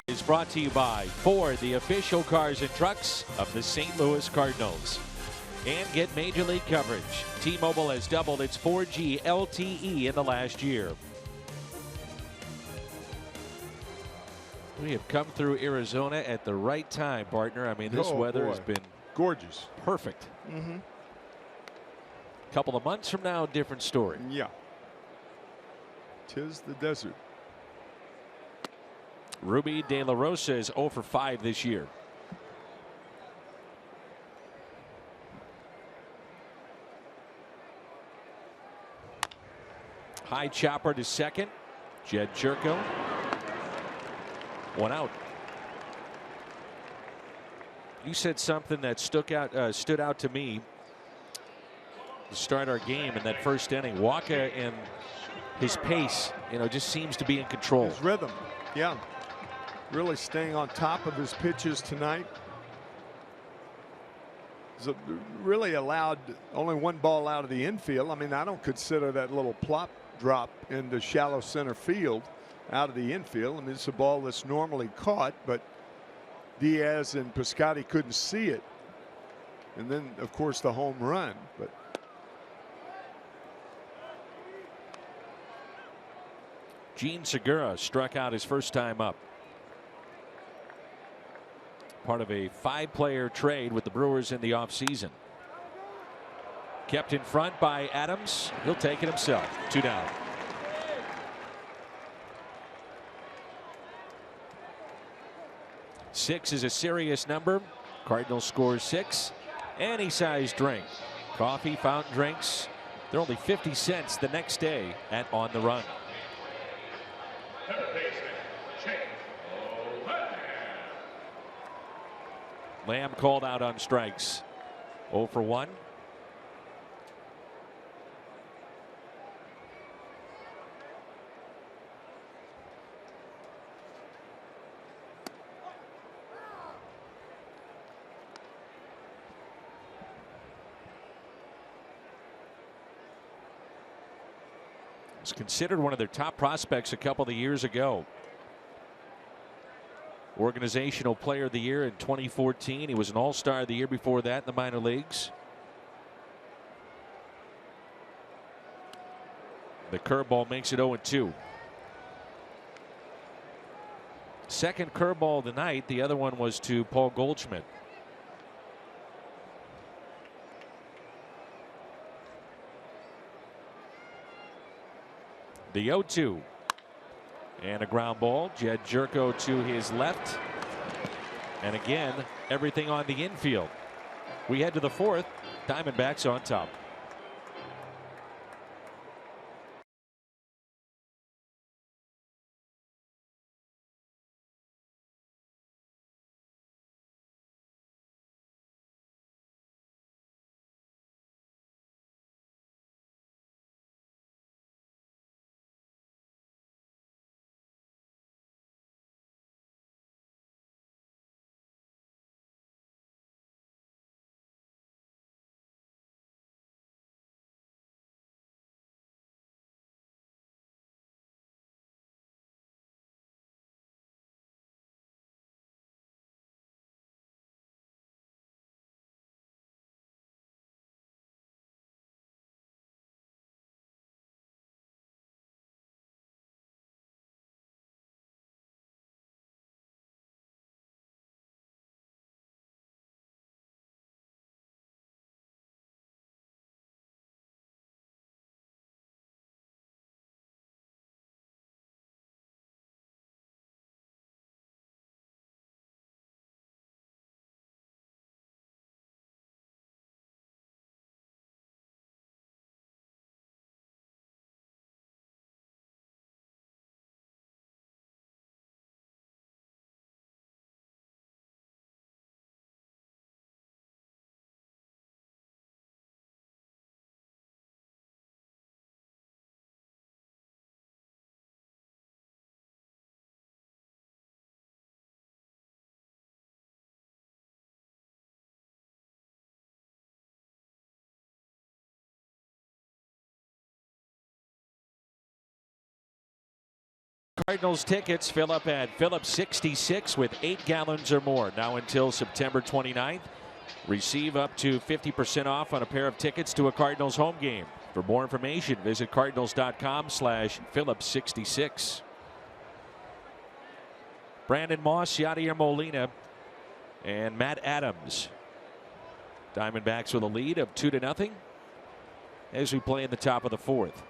Is brought to you by Ford, the official cars and trucks of the St. Louis Cardinals. And get Major League coverage. T-Mobile has doubled its 4G LTE in the last year. We have come through Arizona at the right time, partner. I mean, this weather has been gorgeous. Perfect. Couple of months from now, different story. Yeah. 'Tis the desert. Ruby De La Rosa is 0 for 5 this year. High chopper to second. Jed JEDD. 1 out. You said something that stood out to me to start our game in that first inning. Wacha and his pace, just seems to be in control. His rhythm, yeah. Really staying on top of his pitches tonight. He's really allowed only 1 ball out of the infield. I mean, I don't consider that little plop drop into shallow center field out of the infield. I mean, it's a ball that's normally caught, but Diaz and Piscotty couldn't see it. And then, of course, the home run. But Gene Segura struck out his first time up. Part of a 5-player trade with the Brewers in the offseason. Kept in front by Adams. He'll take it himself. 2 down. Six is a serious number. Cardinals scores 6. Any size drink. Coffee, fountain drinks. They're only 50 cents the next day at On the Run. Lamb called out on strikes. 0 for 1. Was considered one of their top prospects a couple of years ago. Organizational Player of the Year in 2014. He was an All-Star the year before that in the minor leagues. The curveball makes it 0-2. Second curveball of the night. The other one was to Paul Goldschmidt. The 0-2. And a ground ball. Jed JERKO to his left. And again, everything on the infield. We head to the 4th. Diamondbacks on top. Cardinals tickets fill up at Phillips 66 with 8 gallons or more. Now until September 29th. Receive up to 50% off on a pair of tickets to a Cardinals home game. For more information, visit cardinals.com/Phillips66. Brandon Moss, Yadier Molina, and Matt Adams. Diamondbacks with a lead of 2-0 as we play in the top of the 4th.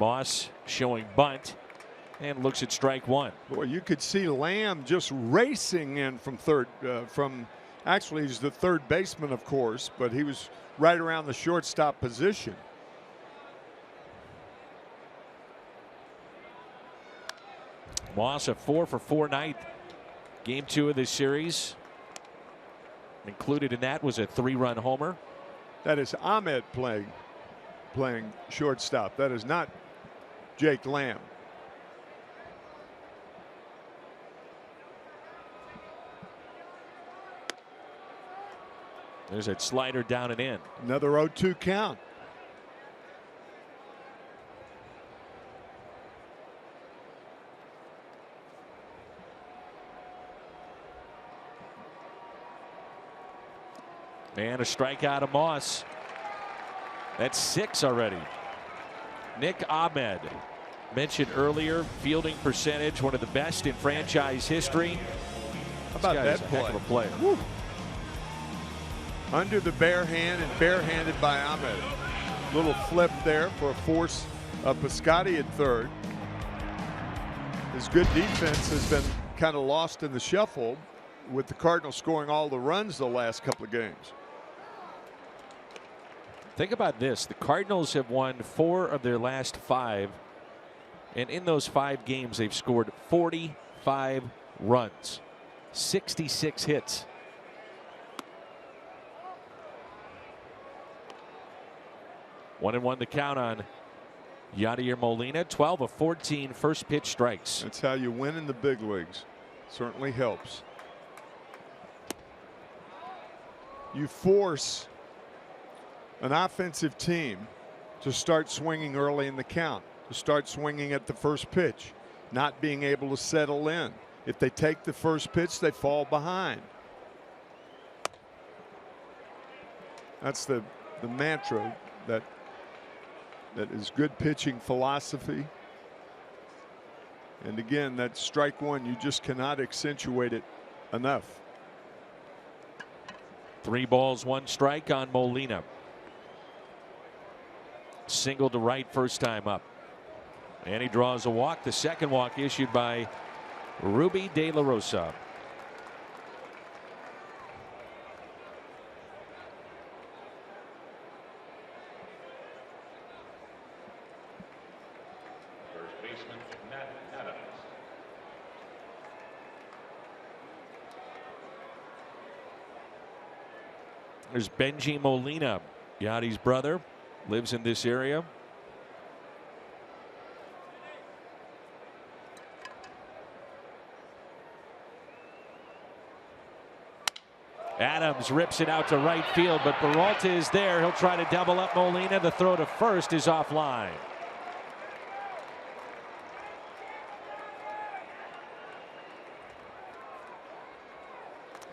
Moss showing bunt and looks at strike one. Boy, you could see Lamb just racing in from third. Actually, he's the third baseman, of course, but he was right around the shortstop position. Moss a 4-for-4 night. Game 2 of this series. Included in that was a 3-run homer. That is Ahmed playing shortstop. That is not Jake Lamb. There's that slider down and in. Another 0-2 count. And a strikeout of Moss. That's 6 already. Nick Ahmed, mentioned earlier, fielding percentage, one of the best in franchise history. How about that play? Heck of a player. Woo. Under the bare hand and barehanded by Ahmed. Little flip there for a force of Piscotty at third. His good defense has been kind of lost in the shuffle with the Cardinals scoring all the runs the last couple of games. Think about this. The Cardinals have won 4 of their last 5. And in those 5 games, they've scored 45 runs, 66 hits. One and one to count on Yadier Molina. 12 of 14 first pitch strikes. That's how you win in the big leagues. Certainly helps. You force an offensive team to start swinging early in the count, to start swinging at the first pitch, not being able to settle in. If they take the first pitch, they fall behind. That's the mantra that is good pitching philosophy. And again, that strike one, you just cannot accentuate it enough. 3 balls, 1 strike on Molina. Single to right first time up. And he draws a walk. The second walk issued by Ruby De La Rosa. First baseman, Matt Adams. There's Benji Molina, Yadi's brother, lives in this area. Adams rips it out to right field, but Peralta is there. He'll try to double up Molina. The throw to first is offline.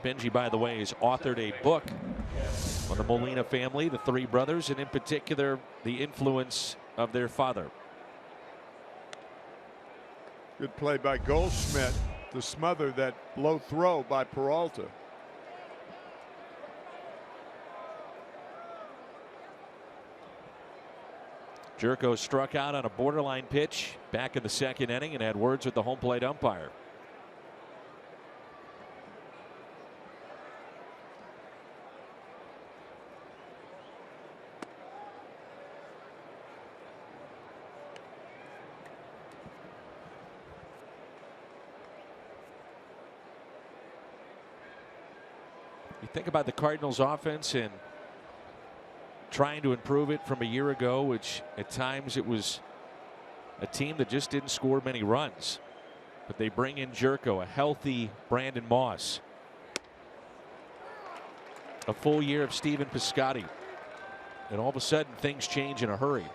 Benji, by the way, has authored a book on the Molina family, the 3 brothers, and in particular the influence of their father. Good play by Goldschmidt to smother that low throw by Peralta. GYORKO struck out on a borderline pitch back in the 2nd inning and had words with the home plate umpire. You think about the Cardinals offense and trying to improve it from a year ago, which at times it was a team that just didn't score many runs. But they bring in GYORKO, a healthy Brandon Moss. a full year of Stephen Piscotty. And all of a sudden, things change in a hurry.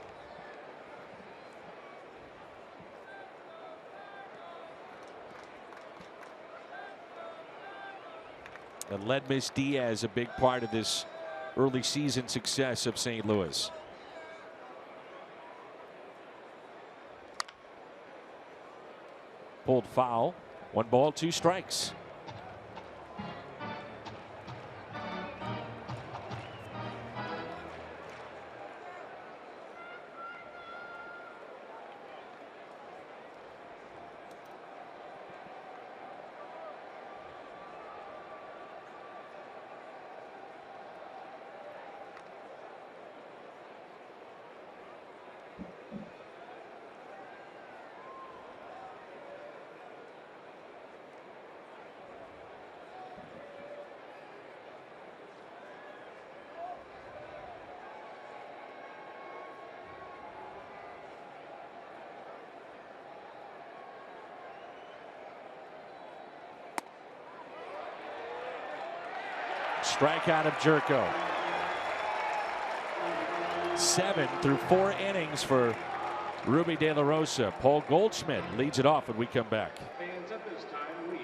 ALEDMYS Diaz, a big part of this early season success of St. Louis. Pulled foul. 1 ball, 2 strikes. Strikeout of GYORKO. 7 through 4 innings for Ruby De La Rosa. Paul Goldschmidt leads it off when we come back. Fans at this time, we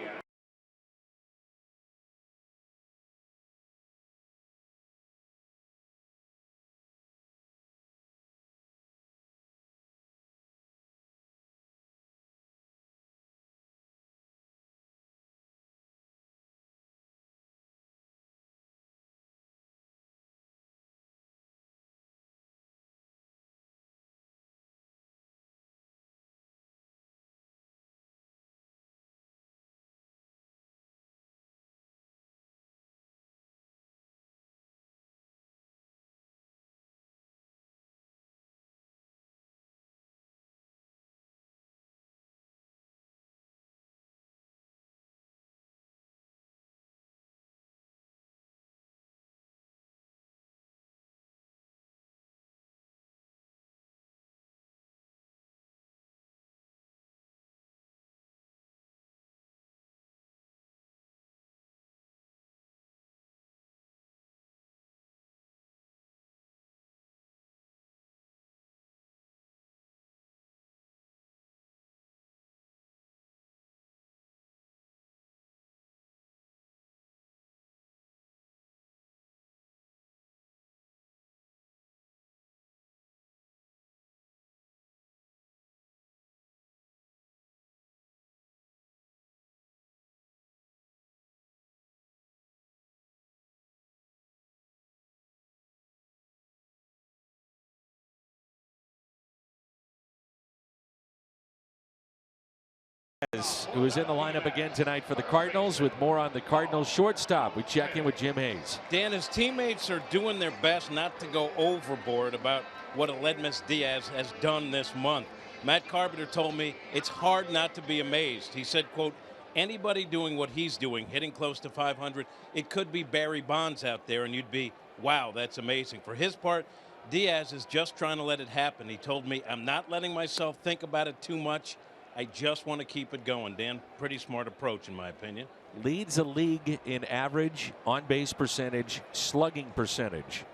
who is in the lineup again tonight for the Cardinals. With more on the Cardinals shortstop, we check in with Jim Hayes. Dan, his teammates are doing their best not to go overboard about what ALEDMYS Diaz has done this month. Matt Carpenter told me it's hard not to be amazed. He said, quote, anybody doing what he's doing, hitting close to 500, it could be Barry Bonds out there, and you'd be, wow, that's amazing. For his part, Diaz is just trying to let it happen. He told me, I'm not letting myself think about it too much. I just want to keep it going. Dan, pretty smart approach in my opinion. Leads the league in average, on-base percentage, slugging percentage.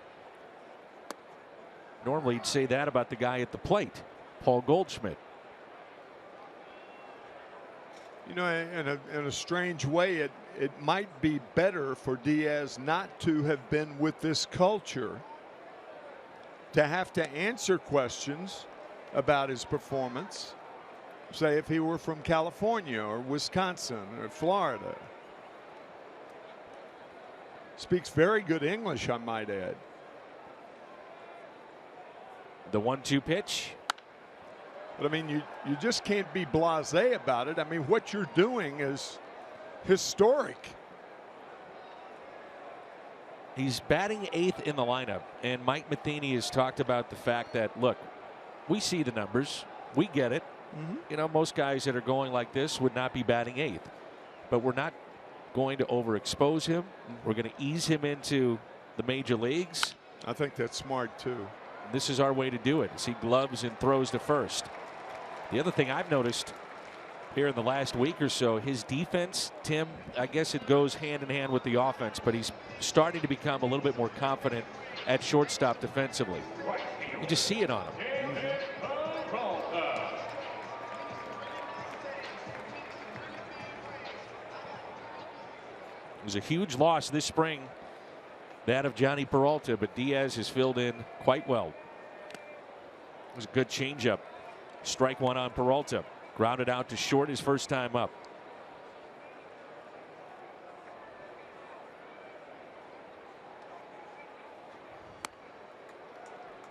Normally you'd say that about the guy at the plate, Paul Goldschmidt. You know, in a strange way, it might be better for Diaz not to have been with this culture, to have to answer questions about his performance. Say if he were from California or Wisconsin or Florida. Speaks very good English, I might add. The 1-2 pitch. But I mean, you just can't be blasé about it. I mean, what you're doing is historic. He's batting 8th in the lineup, and Mike Matheny has talked about the fact that, look, we see the numbers, we get it. You know, most guys that are going like this would not be batting 8th, but we're not going to overexpose him. We're going to ease him into the major leagues. I think that's smart too. This is our way to do it. He gloves and throws to first. The other thing I've noticed, here in the last week or so. His defense, Tim, I guess it goes hand in hand with the offense, but he's starting to become a little bit more confident at shortstop defensively. You just see it on him. It was a huge loss this spring, that of Johnny Peralta, but Diaz has filled in quite well. It was a good changeup. Strike one on Peralta. Grounded out to short his first time up.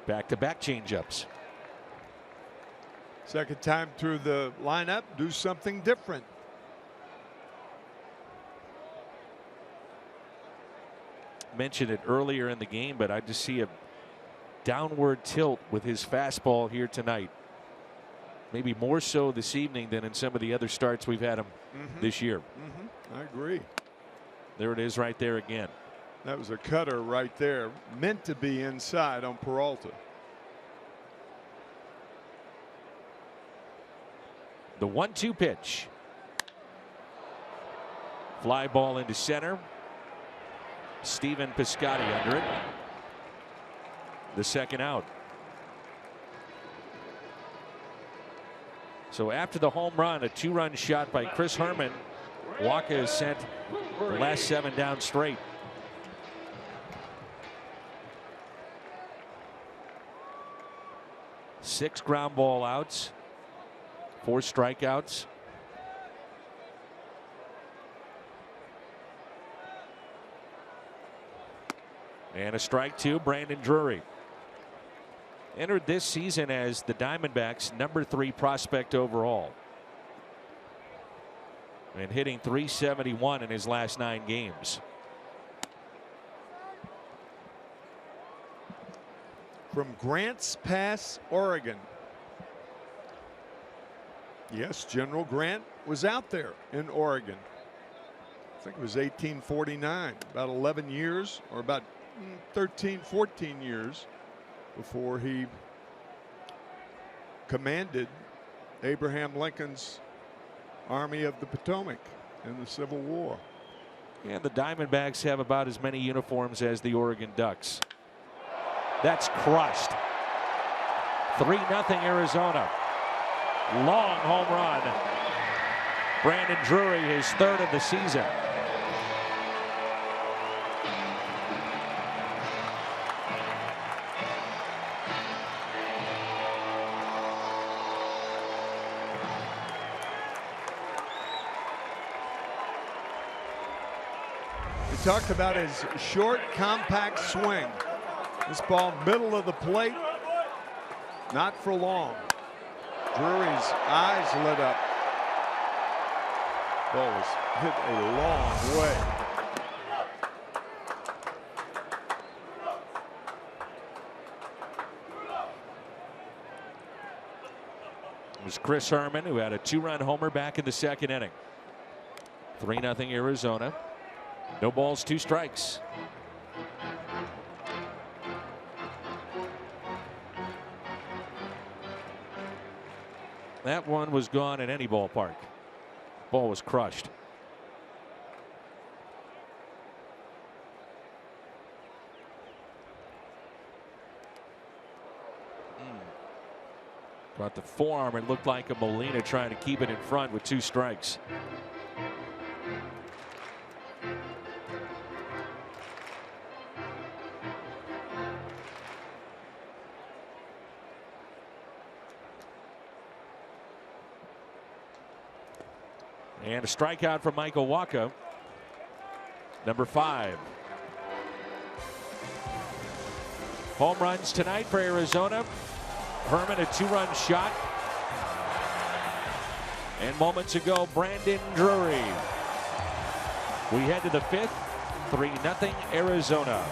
Back-to-back changeups. Second time through the lineup, do something different. Mentioned it earlier in the game, but I just see a downward tilt with his fastball here tonight. Maybe more so this evening than in some of the other starts we've had him this year. I agree. There it is right there again. That was a cutter right there, meant to be inside on Peralta. The 1-2 pitch. Fly ball into center. Stephen Piscotty under it. The second out. So after the home run, a 2-run shot by Chris Herman, Waka has sent the last 7 down straight. Six ground ball outs, 4 strikeouts. And a strike to Brandon Drury. Entered this season as the Diamondbacks' #3 prospect overall. And hitting .371 in his last 9 games. From Grants Pass, Oregon. Yes, General Grant was out there in Oregon. I think it was 1849, about 11 years or about 13, 14 years before he commanded Abraham Lincoln's Army of the Potomac in the Civil War. And the Diamondbacks have about as many uniforms as the Oregon Ducks. That's crushed. 3-0 Arizona. Long home run. Brandon Drury, his 3rd of the season. We talked about his short, compact swing. This ball middle of the plate, not for long. Drury's eyes lit up. Ball was hit a long way. It was Chris Herman who had a 2-run homer back in the 2nd inning. 3-0 Arizona. No balls, 2 strikes. That one was gone at any ballpark. Ball was crushed. Brought the forearm. It looked like a Molina trying to keep it in front with 2 strikes. And a strikeout from Michael Waka, number 5. Home runs tonight for Arizona. Herman, a 2-run shot. And moments ago, Brandon Drury. We head to the 5th, 3-0 Arizona.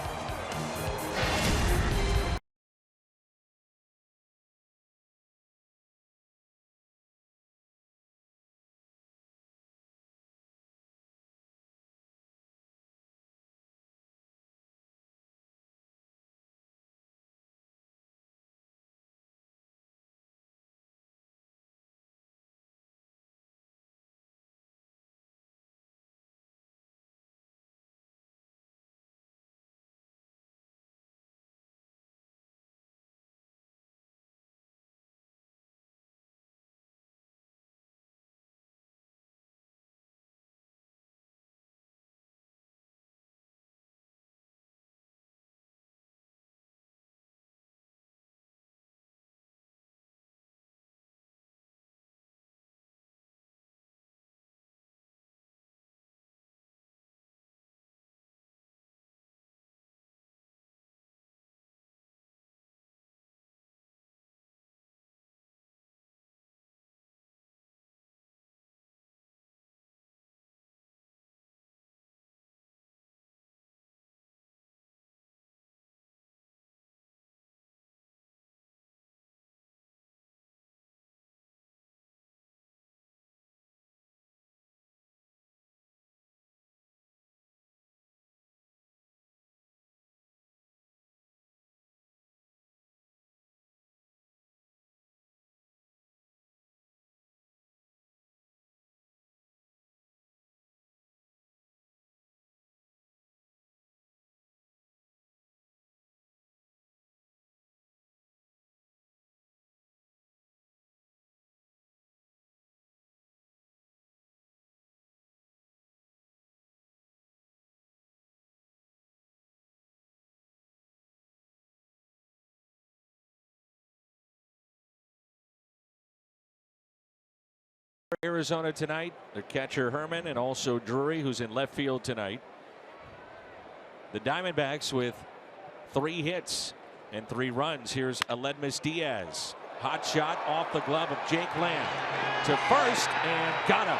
Arizona tonight, their catcher Herman and also Drury, who's in left field tonight. The Diamondbacks with 3 hits and 3 runs. Here's ALEDMYS Diaz. Hot shot off the glove of Jake Lamb to first and got him.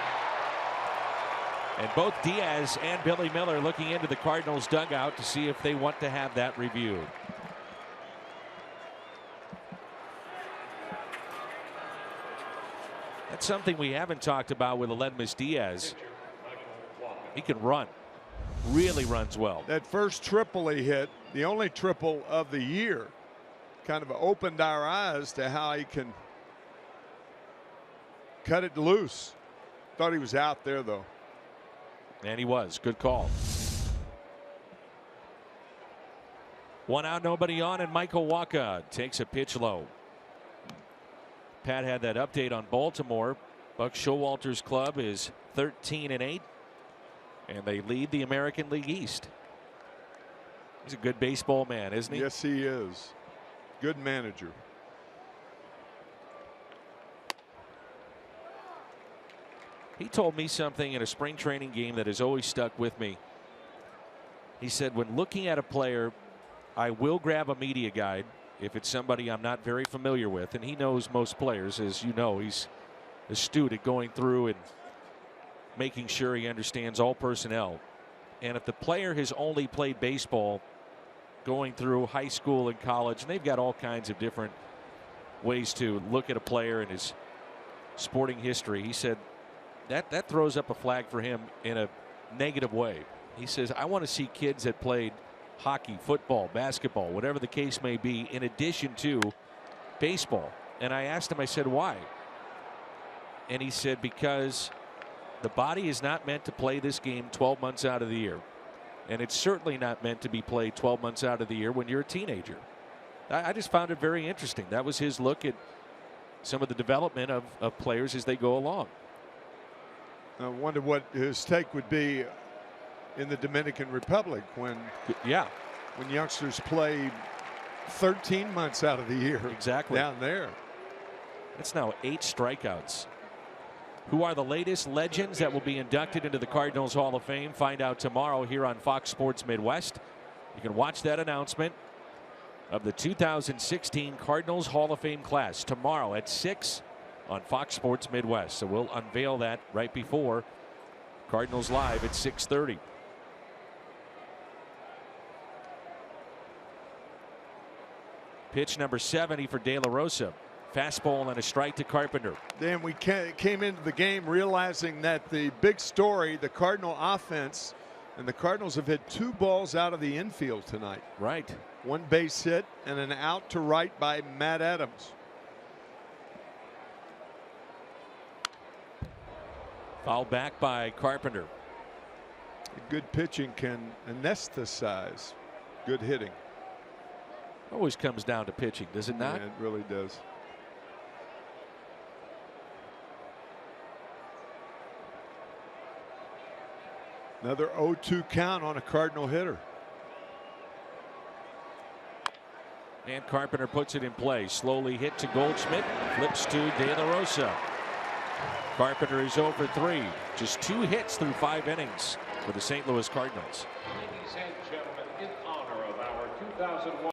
And both Diaz and Billy Miller looking into the Cardinals dugout to see if they want to have that reviewed. That's something we haven't talked about with ALEDMYS Diaz. He can run. Really runs well. That first triple he hit, the only triple of the year, kind of opened our eyes to how he can cut it loose. Thought he was out there, though. And he was. Good call. 1 out, nobody on, and Michael Wacha takes a pitch low. Pat had that update on Baltimore. Buck Showalter's club is 13-8, and they lead the American League East. He's a good baseball man, isn't he? Yes, he is. Good manager. He told me something in a spring training game that has always stuck with me. He said, when looking at a player, I will grab a media guide if it's somebody I'm not very familiar with. And he knows most players, as you know. He's astute at going through and making sure he understands all personnel. And if the player has only played baseball going through high school and college, and they've got all kinds of different ways to look at a player and his sporting history, he said that throws up a flag for him in a negative way. He says, I want to see kids that played hockey, football, basketball, whatever the case may be, in addition to baseball. And I asked him, I said, why? And he said, because the body is not meant to play this game 12 months out of the year. And it's certainly not meant to be played 12 months out of the year when you're a teenager. I just found it very interesting. That was his look at some of the development of players as they go along. I wonder what his take would be in the Dominican Republic when youngsters play 13 months out of the year. Exactly. Down there. It's now 8 strikeouts. Who are the latest legends that will be inducted into the Cardinals Hall of Fame? Find out tomorrow here on Fox Sports Midwest. You can watch that announcement of the 2016 Cardinals Hall of Fame class tomorrow at 6 on Fox Sports Midwest. So we'll unveil that right before Cardinals Live at 6:30. Pitch number 70 for De La Rosa. Fastball and a strike to Carpenter. Then we came into the game realizing that the big story, the Cardinal offense, and the Cardinals have hit 2 balls out of the infield tonight. Right. 1 base hit and an out to right by Matt Adams. Fouled back by Carpenter. Good pitching can anesthetize good hitting. Always comes down to pitching, does it not? Yeah, it really does. Another 0-2 count on a Cardinal hitter. And Carpenter puts it in play. Slowly hit to Goldschmidt. Flips to De La Rosa. Carpenter is 0 for 3. Just 2 hits through 5 innings for the St. Louis Cardinals. Ladies and gentlemen, in honor of our 2001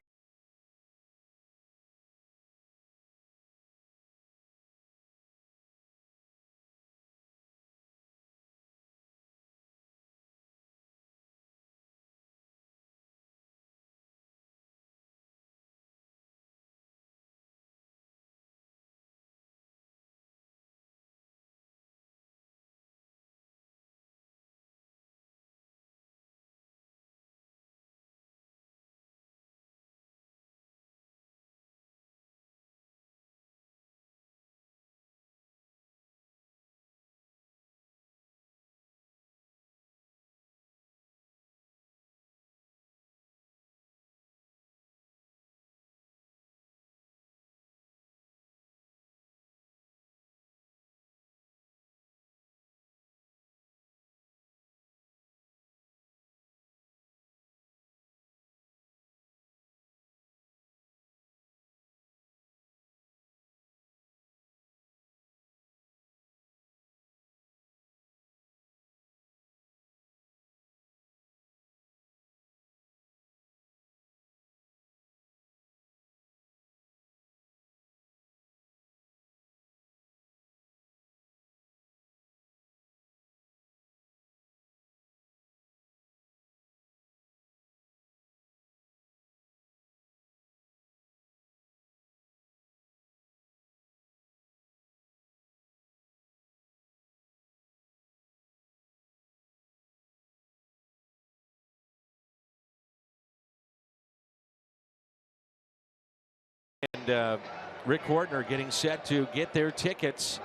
and Rick Hortner getting set to get their tickets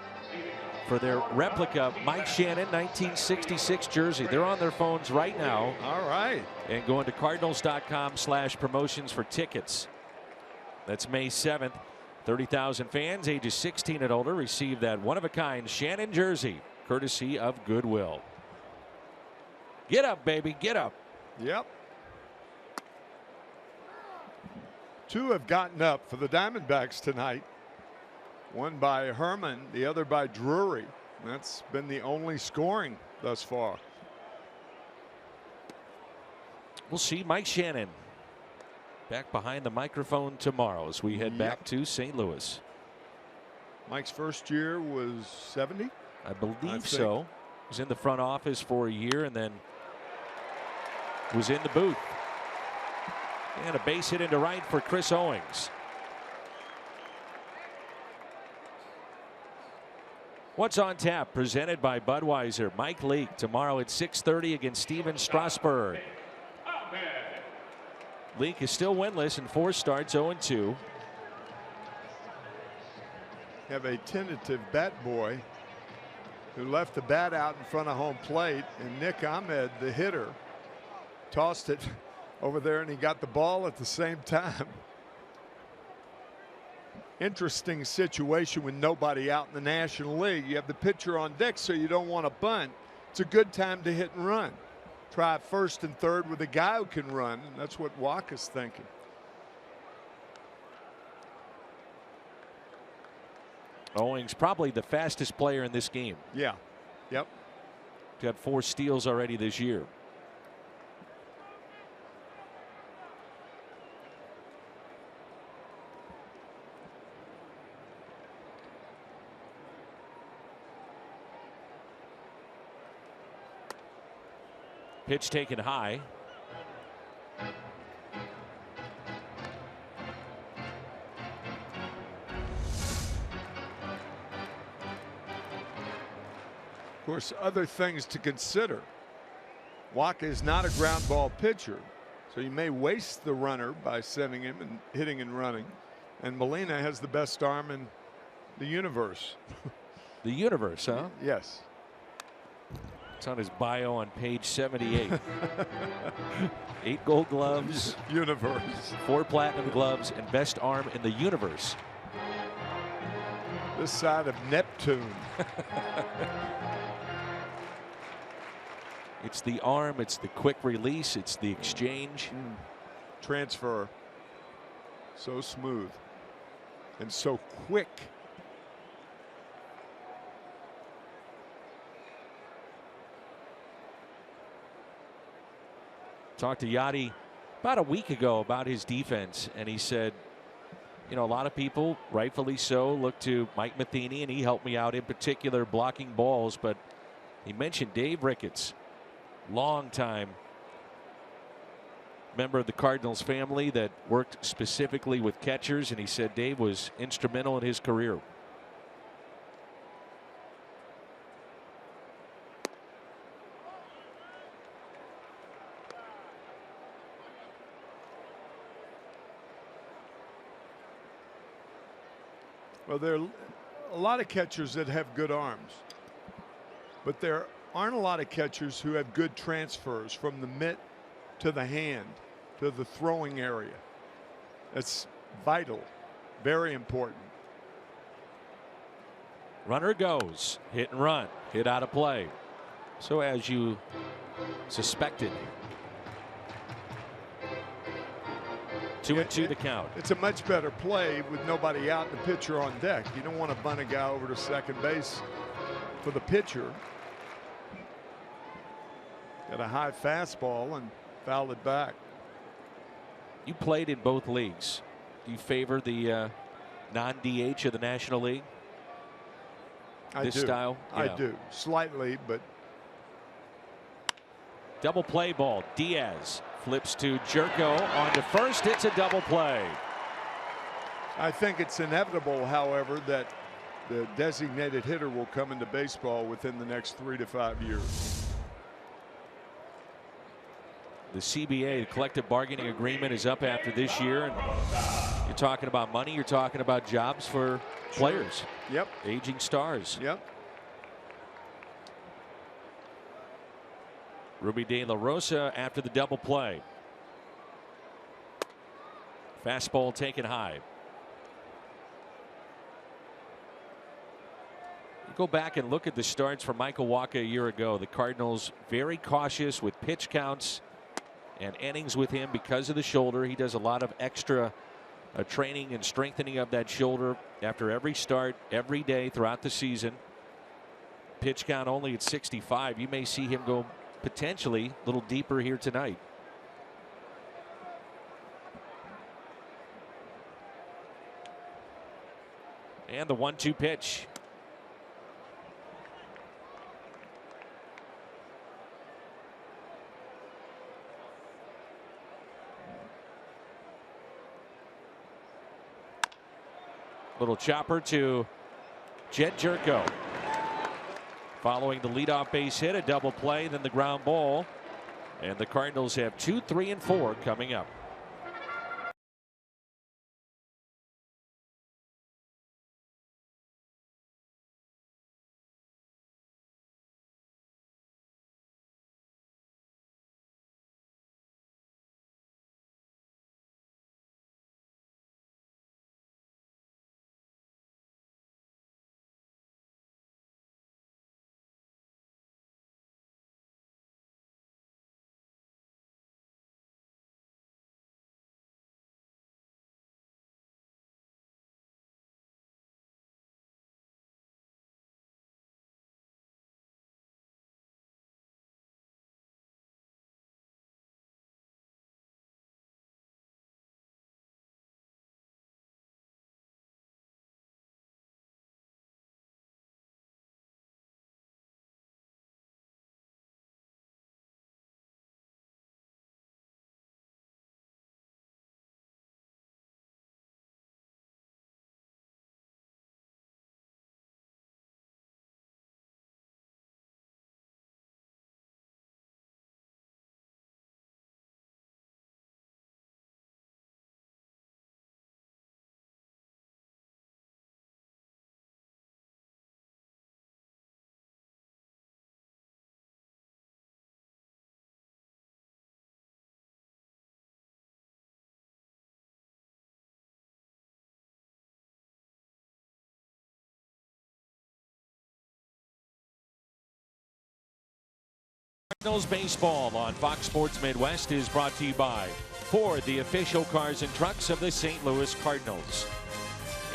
for their replica Mike Shannon 1966 jersey. They're on their phones right now. All right. And going to cardinals.com/promotions for tickets. That's May 7th. 30,000 fans ages 16 and older receive that one-of-a-kind Shannon jersey, courtesy of Goodwill. Get up, baby, get up. Yep. Two have gotten up for the Diamondbacks tonight. One by Herman, the other by Drury. That's been the only scoring thus far. We'll see Mike Shannon back behind the microphone tomorrow as we head back to St. Louis. Mike's first year was 70? I believe so. Was in the front office for a year and then was in the booth. And a base hit into right for Chris Owings. What's on tap? Presented by Budweiser. Mike Leake tomorrow at 6:30 against Steven Strasburg. Leake is still winless in 4 starts, 0-2. Have a tentative bat boy who left the bat out in front of home plate, and Nick Ahmed, the hitter, tossed it over there and he got the ball at the same time. Interesting situation with nobody out in the National League. You have the pitcher on deck, so you don't want to bunt. It's a good time to hit and run. Try first and third with a guy who can run, and that's what Waka's thinking. Owings probably the fastest player in this game. Yeah. Yep. Got 4 steals already this year. Pitch taken high. Of course, other things to consider. Waka is not a ground ball pitcher, so you may waste the runner by sending him and hitting and running. And Molina has the best arm in the universe. The universe, huh? Yes. It's on his bio on page 78. 8 gold gloves. Universe. 4 platinum gloves and best arm in the universe. This side of Neptune. It's the arm, it's the quick release, it's the exchange. Transfer. So smooth and so quick. Talked to Yadi about a week ago about his defense, and he said, you know, a lot of people, rightfully so, look to Mike Matheny, and he helped me out in particular blocking balls, but he mentioned Dave Ricketts, long-time member of the Cardinals family that worked specifically with catchers, and he said Dave was instrumental in his career. Well, there are a lot of catchers that have good arms, but there aren't a lot of catchers who have good transfers from the mitt to the hand to the throwing area. That's vital, very important. Runner goes, hit and run, hit out of play. So as you suspected. 2-2 the count. It's a much better play with nobody out and the pitcher on deck. You don't want to bunt a guy over to second base for the pitcher. Got a high fastball and fouled it back. You played in both leagues. Do you favor the non-DH of the National League? This style? Yeah. I do. Slightly, but. Double play ball. Diaz flips to JEDD on to first. It's a double play. I think it's inevitable, however, that the designated hitter will come into baseball within the next 3 to 5 years. The CBA, the collective bargaining agreement, is up after this year, and talking about money. You're talking about jobs for players. Yep. Aging stars. Yep. Ruby De La Rosa after the double play. Fastball taken high. You go back and look at the starts for Michael Wacha a year ago. The Cardinals very cautious with pitch counts and innings with him because of the shoulder. He does a lot of extra training and strengthening of that shoulder after every start, every day throughout the season. Pitch count only at 65. You may see him go potentially a little deeper here tonight. And the 1-2 pitch. Little chopper to JEDD JEDD. Following the leadoff base hit, a double play, then the ground ball. And the Cardinals have 2, 3, and 4 coming up. Cardinals baseball on Fox Sports Midwest is brought to you by Ford, the official cars and trucks of the St. Louis Cardinals.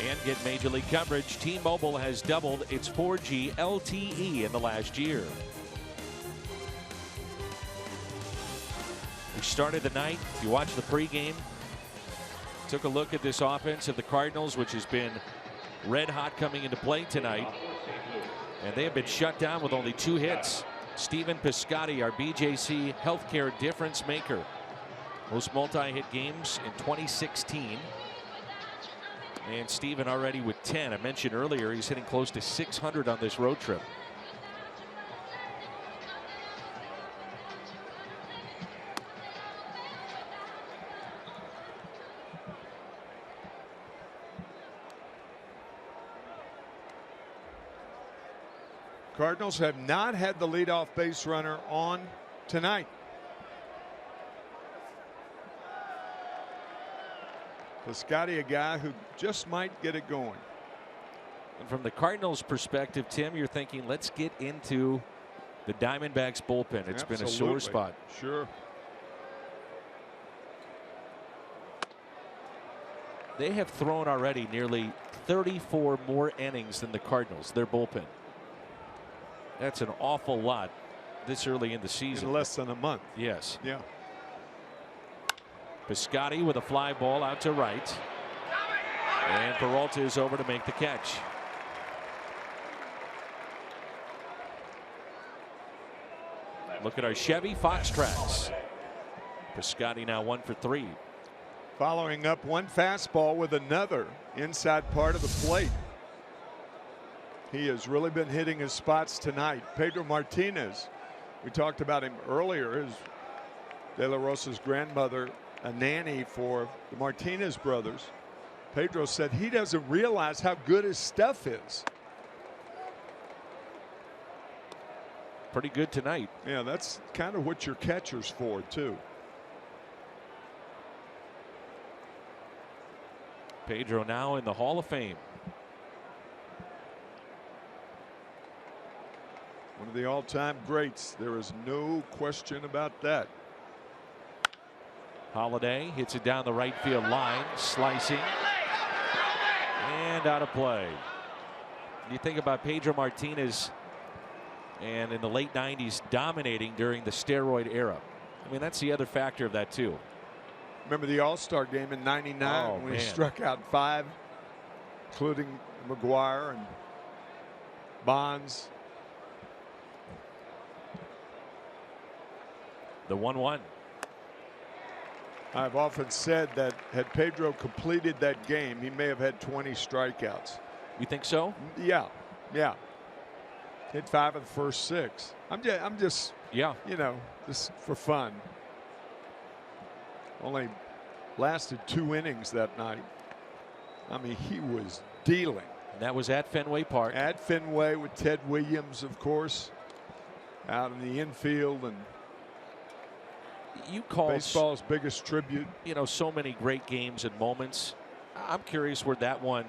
And get Major League coverage. T-Mobile has doubled its 4G LTE in the last year. We started the night. If you watch the pregame, took a look at this offense of the Cardinals, which has been red hot coming into play tonight. And they have been shut down with only 2 hits. Stephen Piscotty, our BJC healthcare difference maker. Most multi-hit games in 2016. And Stephen already with 10. I mentioned earlier he's hitting close to 600 on this road trip. Cardinals have not had the leadoff base runner on tonight. Piscotty, a guy who just might get it going. And from the Cardinals' perspective, Tim, you're thinking, let's get into the Diamondbacks bullpen. It's been a sore spot. Sure. They have thrown already nearly 34 more innings than the Cardinals, their bullpen. That's an awful lot this early in the season. In less than a month. Yes. Yeah. Piscotty with a fly ball out to right. And Peralta is over to make the catch. Look at our Chevy Fox tracks. Piscotty now 1 for 3. Following up one fastball with another inside part of the plate. He has really been hitting his spots tonight. Pedro Martinez, we talked about him earlier, his De La Rosa's grandmother, a nanny for the Martinez brothers. Pedro said he doesn't realize how good his stuff is. Pretty good tonight. Yeah, that's kind of what your catcher's for, too. Pedro now in the Hall of Fame. One of the all-time greats. There is no question about that. Holiday hits it down the right field line, slicing, and out of play. You think about Pedro Martinez, and in the late 90s dominating during the steroid era. I mean, that's the other factor of that too. Remember the All-Star game in '99 when he struck out 5, including McGuire and Bonds. The 1-1. I've often said that had Pedro completed that game, he may have had 20 strikeouts. You think so? Yeah, yeah. Hit 5 of the first 6. I'm just, yeah, you know, just for fun. Only lasted 2 innings that night. I mean, he was dealing. And that was at Fenway Park. At Fenway with Ted Williams, of course, out in the infield. And you call baseball's biggest tribute. You know, so many great games and moments. I'm curious where that one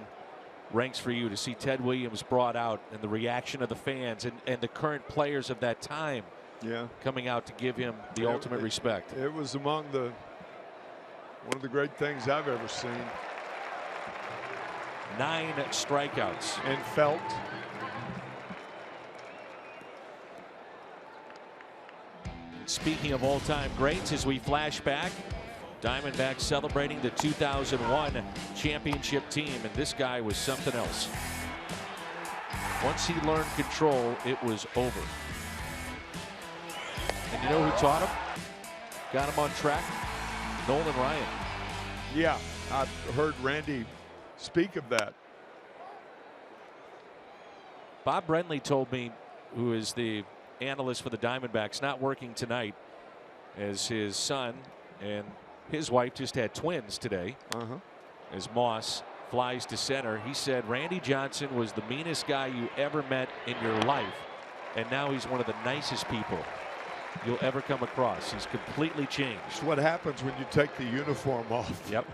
ranks for you, to see Ted Williams brought out and the reaction of the fans and the current players of that time, yeah, coming out to give him the ultimate respect. It was among one of the great things I've ever seen. 9 strikeouts. And felt. Speaking of all-time greats, as we flash back, Diamondbacks celebrating the 2001 championship team, and this guy was something else. Once he learned control, it was over. And you know who taught him? Got him on track? Nolan Ryan. Yeah, I've heard Randy speak of that. Bob Brenly told me, who is the analyst for the Diamondbacks, not working tonight, as his son and his wife just had twins today. As Moss flies to center, he said Randy Johnson was the meanest guy you ever met in your life, and now he's one of the nicest people you'll ever come across. He's completely changed. It's what happens when you take the uniform off. Yep.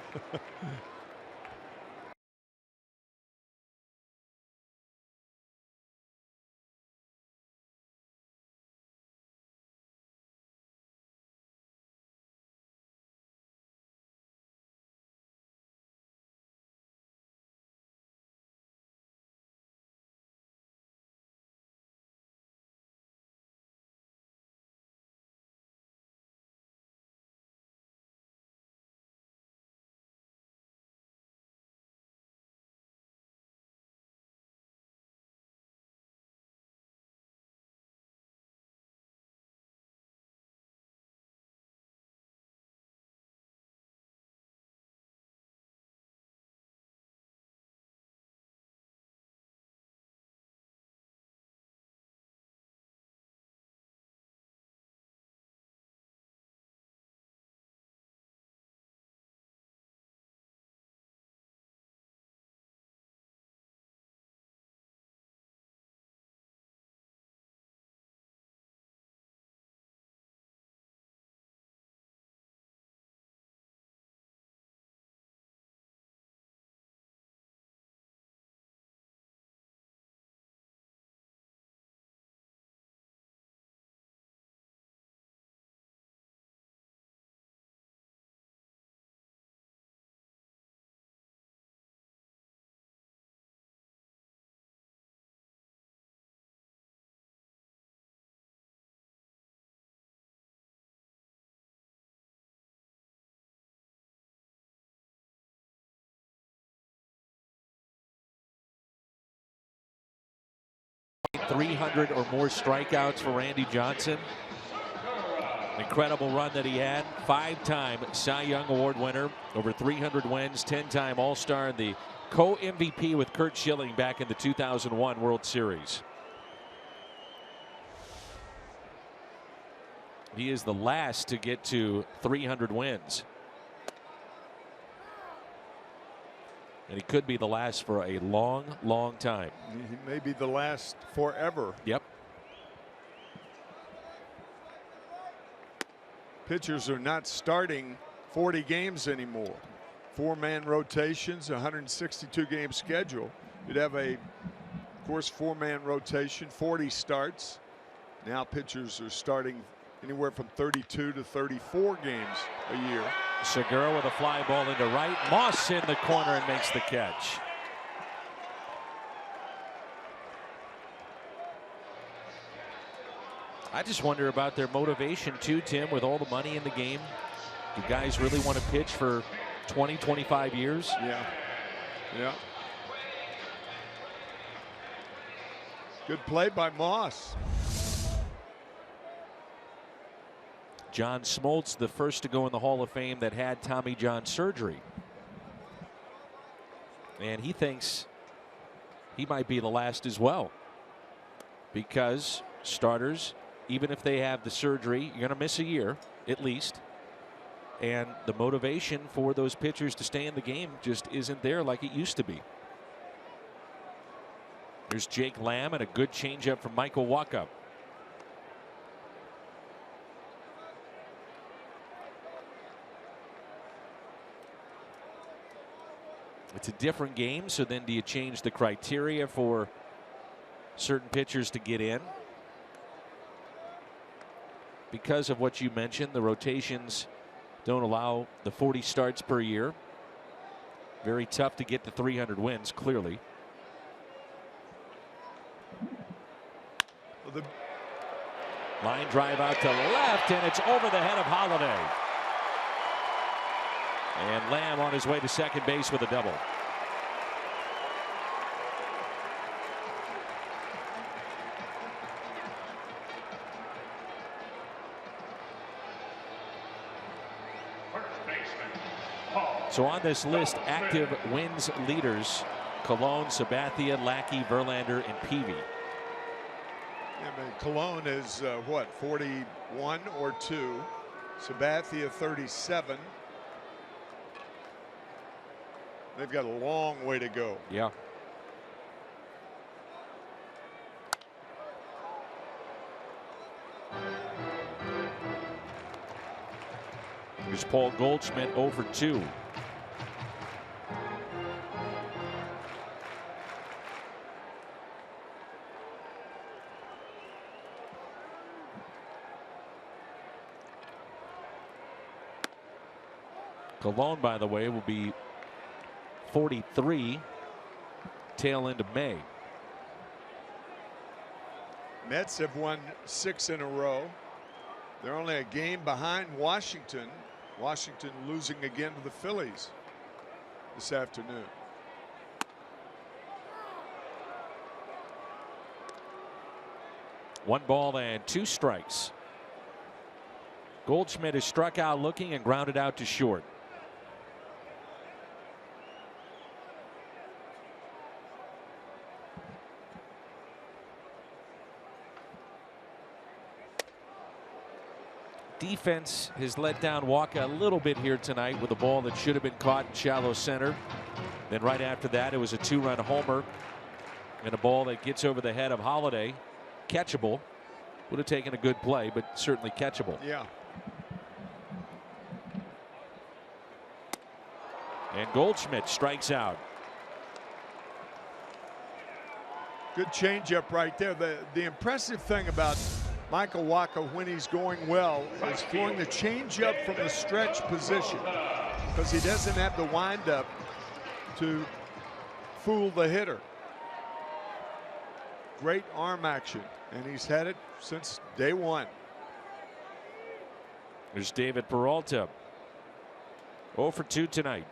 .300 or more strikeouts for Randy Johnson. An incredible run that he had. 5-time Cy Young Award winner, over 300 wins, 10-time All-Star, and the co-MVP with Curt Schilling back in the 2001 World Series. He is the last to get to 300 wins. And he could be the last for a long, long time. He may be the last forever. Yep. Pitchers are not starting 40 games anymore. 4-man rotations, 162 game schedule. You'd have of course, 4-man rotation, 40 starts. Now pitchers are starting anywhere from 32 to 34 games a year. SEGURA with a fly ball into right. Moss in the corner and makes the catch. I just wonder about their motivation too, Tim, with all the money in the game. Do guys really want to pitch for 20, 25 years? Yeah. Yeah. Good play by Moss. John Smoltz, the first to go in the Hall of Fame that had Tommy John surgery. And he thinks he might be the last as well. Because starters, even if they have the surgery, you're going to miss a year at least. And the motivation for those pitchers to stay in the game just isn't there like it used to be. There's Jake Lamb and a good changeup from Michael Wacha. It's a different game, so then do you change the criteria for certain pitchers to get in? Because of what you mentioned, the rotations don't allow the 40 starts per year. Very tough to get to 300 wins, clearly. Well, line drive out to left, and it's over the head of Holiday. And Lamb on his way to second base with a double. So on this list, active wins leaders: Cologne, Sabathia, Lackey, Verlander, and Peavy. Yeah, but Cologne is what, 41 or 2. Sabathia 37. They've got a long way to go. Yeah. Here's Paul Goldschmidt 0 for 2. Cologne, by the way, will be 43 tail end of May. Mets have won 6 in a row. They're only a game behind Washington. Washington losing again to the Phillies this afternoon. One ball and 2 strikes. Goldschmidt is struck out looking and grounded out to short. Defense has let down Wacha a little bit here tonight with a ball that should have been caught in shallow center. Then right after that, it was a 2-run homer and a ball that gets over the head of Holiday. Catchable. Would have taken a good play, but certainly catchable. Yeah. And Goldschmidt strikes out. Good changeup right there. The impressive thing about Michael Wacha when he's going well is throwing the changeup from the stretch position, because he doesn't have the windup to fool the hitter. Great arm action, and he's had it since day one. There's David Peralta. 0 for 2 tonight.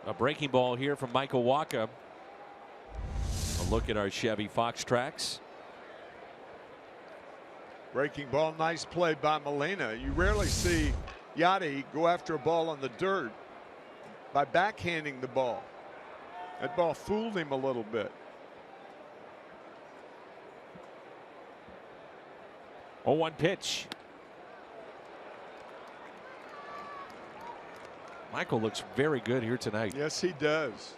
A breaking ball here from Michael Wacha. A look at our Chevy Fox tracks. Breaking ball, nice play by Molina. You rarely see Yadi go after a ball on the dirt by backhanding the ball. That ball fooled him a little bit. 0-1 pitch. Michael looks very good here tonight. Yes, he does.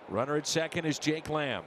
Runner at second is Jake Lamb.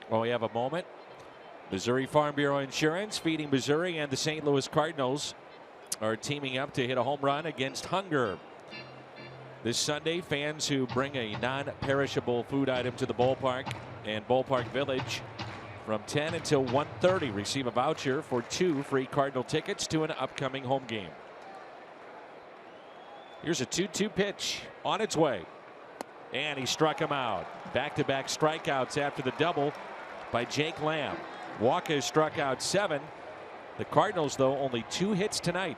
Well, we have a moment. Missouri Farm Bureau Insurance, Feeding Missouri, and the St. Louis Cardinals are teaming up to hit a home run against hunger. This Sunday, fans who bring a non-perishable food item to the ballpark and Ballpark Village from 10 until 1:30 receive a voucher for 2 free Cardinal tickets to an upcoming home game. Here's a 2-2 pitch on its way. And he struck him out. Back-to-back strikeouts after the double by Jake Lamb. Walker struck out 7. The Cardinals, though, only 2 hits tonight.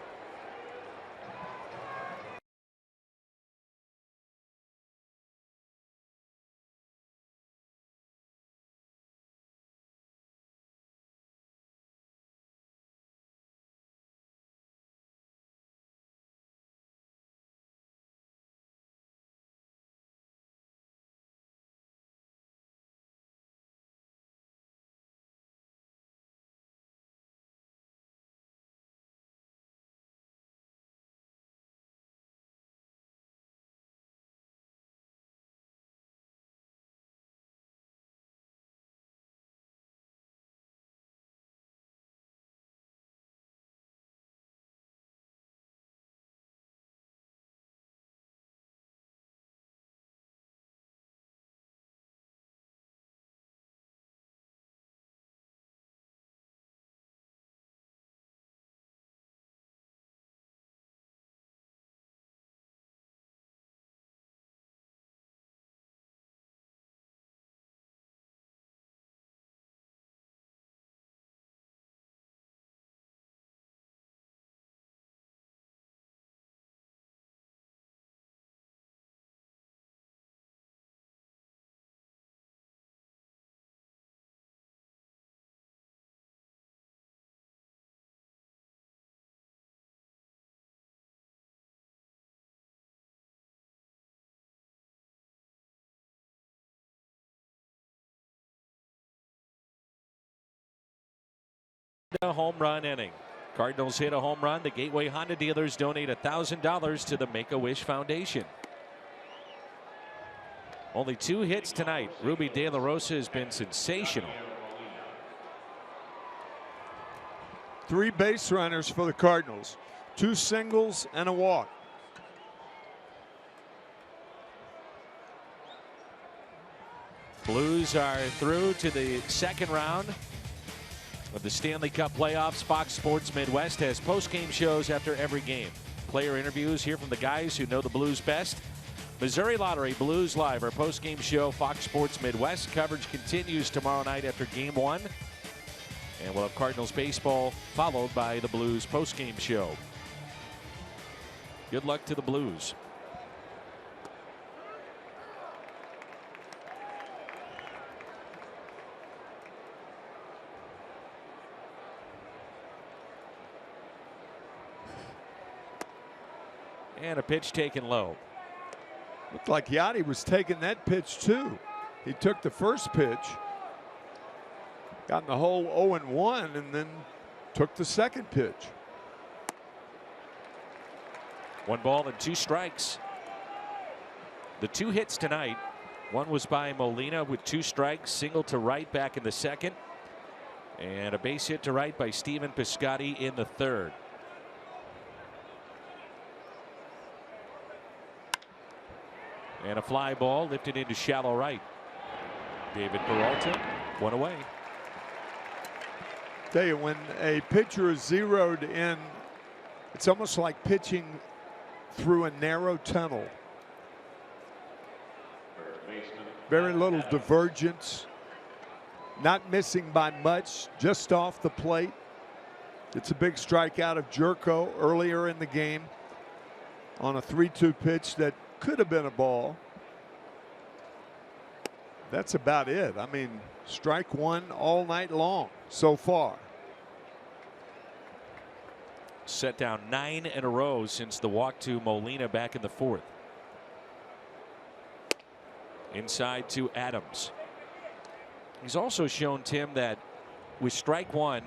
A home run inning. Cardinals hit a home run. The Gateway Honda dealers donate $1,000 to the Make-A-Wish Foundation. Only 2 hits tonight. Ruby De La Rosa has been sensational. 3 base runners for the Cardinals. 2 singles and a walk. Blues are through to the second round of the Stanley Cup playoffs. Fox Sports Midwest has post-game shows after every game. Player interviews, hear from the guys who know the Blues best. Missouri Lottery Blues Live, our post-game show. Fox Sports Midwest coverage continues tomorrow night after Game 1. And we'll have Cardinals baseball followed by the Blues post-game show. Good luck to the Blues. And a pitch taken low. Looked like YADIER was taking that pitch too. He took the first pitch, got in the hole 0-1, and then took the second pitch. 1 ball and 2 strikes. The 2 hits tonight. One was by Molina with 2 strikes, single to right back in the second. And a base hit to right by Stephen Piscotty in the third. And a fly ball lifted into shallow right. David Peralta, one away. Tell you, when a pitcher is zeroed in, it's almost like pitching through a narrow tunnel. Very little divergence. Not missing by much, just off the plate. It's a big strikeout of GYORKO earlier in the game on a 3-2 pitch that could have been a ball. That's about it. I mean, strike one all night long so far. Set down 9 in a row since the walk to MOLINA back in the fourth. Inside to Adams. He's also shown, Tim, that with strike one,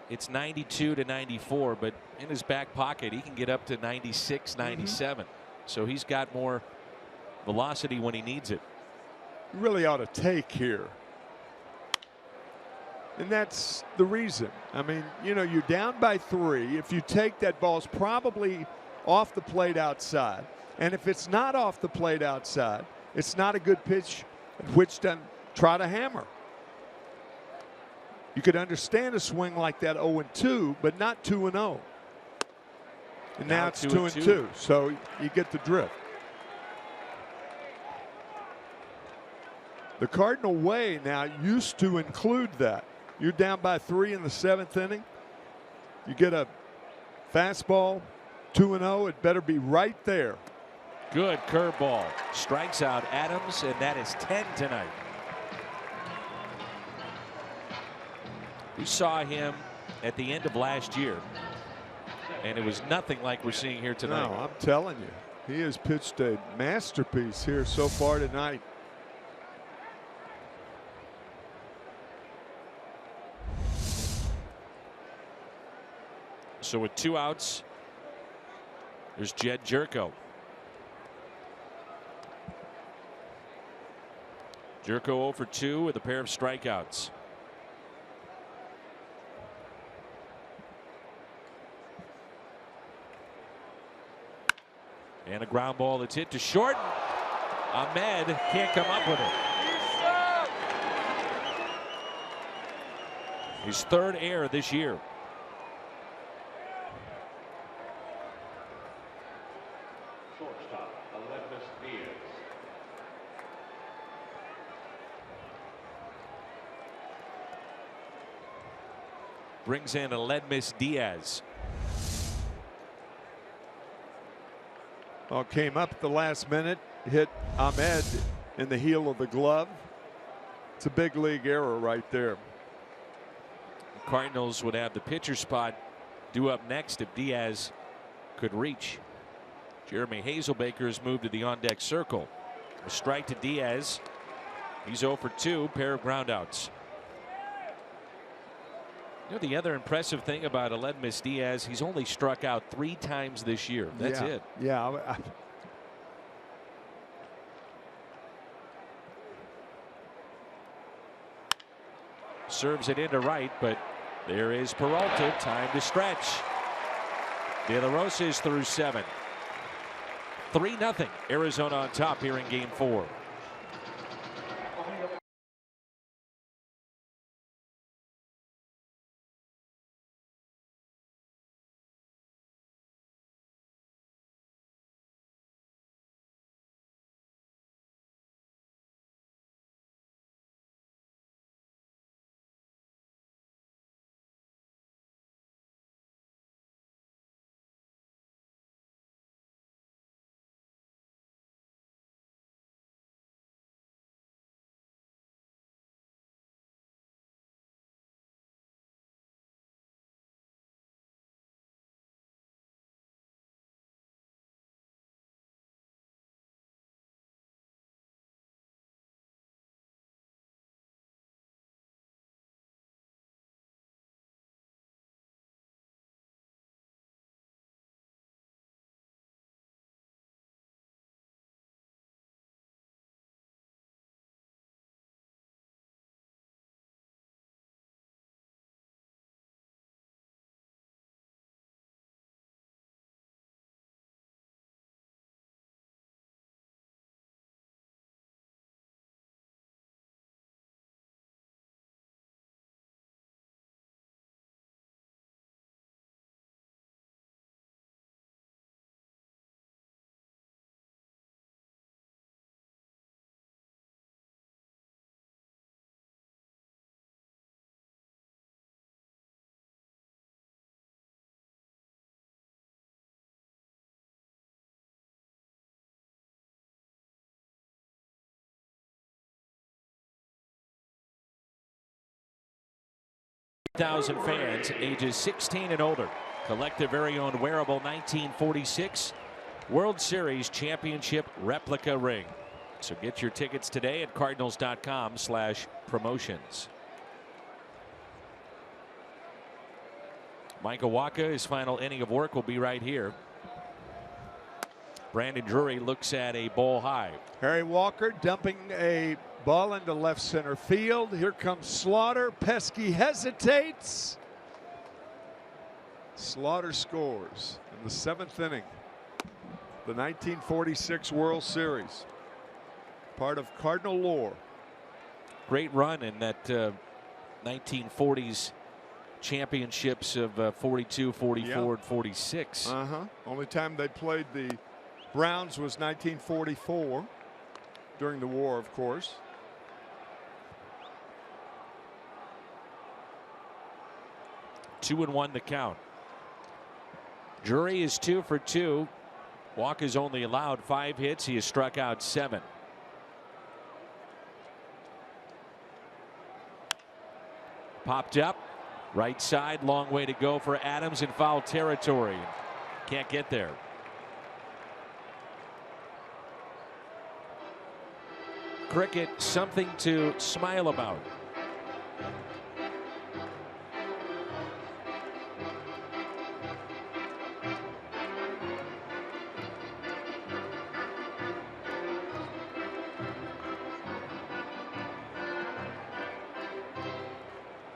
it's 92 to 94, but in his back pocket, he can get up to 96, 97. So he's got more velocity when he needs it. You really ought to take here. And that's the reason. I mean, you know, you're down by 3. If you take, that ball's probably off the plate outside. And if it's not off the plate outside, it's not a good pitch at which to try to hammer. You could understand a swing like that 0-2, but not 2-0. And now it's 2-2. So you get the drift. The Cardinal way now used to include that. You're down by 3 in the 7th inning. You get a fastball, 2-0. It better be right there. Good curveball. Strikes out Adams, and that is 10 tonight. We saw him at the end of last year, and it was nothing like we're seeing here tonight. No, I'm telling you, he has pitched a masterpiece here so far tonight. So with 2 outs, there's Jed GYORKO. GYORKO 0 for 2 with a pair of strikeouts. And a ground ball that's hit to short. Ahmed can't come up with it. His 3rd error this year. Shortstop, ALEDMYS. Brings in ALEDMYS DIAZ. Well, came up at the last minute, hit Ahmed in the heel of the glove. It's a big league error right there. The Cardinals would have the pitcher spot due up next if Diaz could reach. Jeremy Hazelbaker has moved to the on-deck circle. A strike to Diaz. He's 0 for 2, pair of groundouts. You know, the other impressive thing about ALEDMYS DIAZ, he's only struck out 3 times this year. That's it. Yeah. Serves it into right, but there is Peralta. Time to stretch. De La Rosa is through 7. 3-0. Arizona on top here in Game 4. 8,000 fans ages 16 and older collect their very own wearable 1946 World Series championship replica ring. So get your tickets today at cardinals.com/promotions. Michael Wacha, his final inning of work will be right here. Brandon Drury looks at a ball high. Harry Walker dumping a ball into left center field. Here comes Slaughter. Pesky hesitates. Slaughter scores in the 7th inning. The 1946 World Series. Part of Cardinal lore. Great run in that 1940s championships of 42, 44, and 46. Only time they played the Browns was 1944 during the war, of course. Two and one to count. Drury is 2 for 2. Walker's only allowed 5 hits. He has struck out 7. Popped up. Right side. Long way to go for Adams in foul territory. Can't get there. Cricket, something to smile about.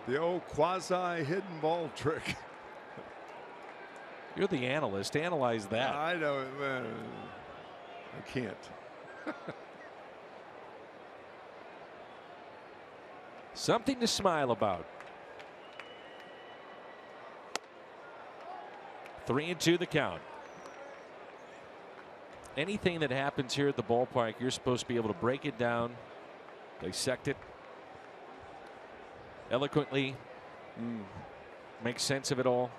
The old quasi-hidden ball trick. You're the analyst. Analyze that. I know. I can't. Something to smile about. 3-2 the count. Anything that happens here at the ballpark, you're supposed to be able to break it down, dissect it eloquently, make sense of it all.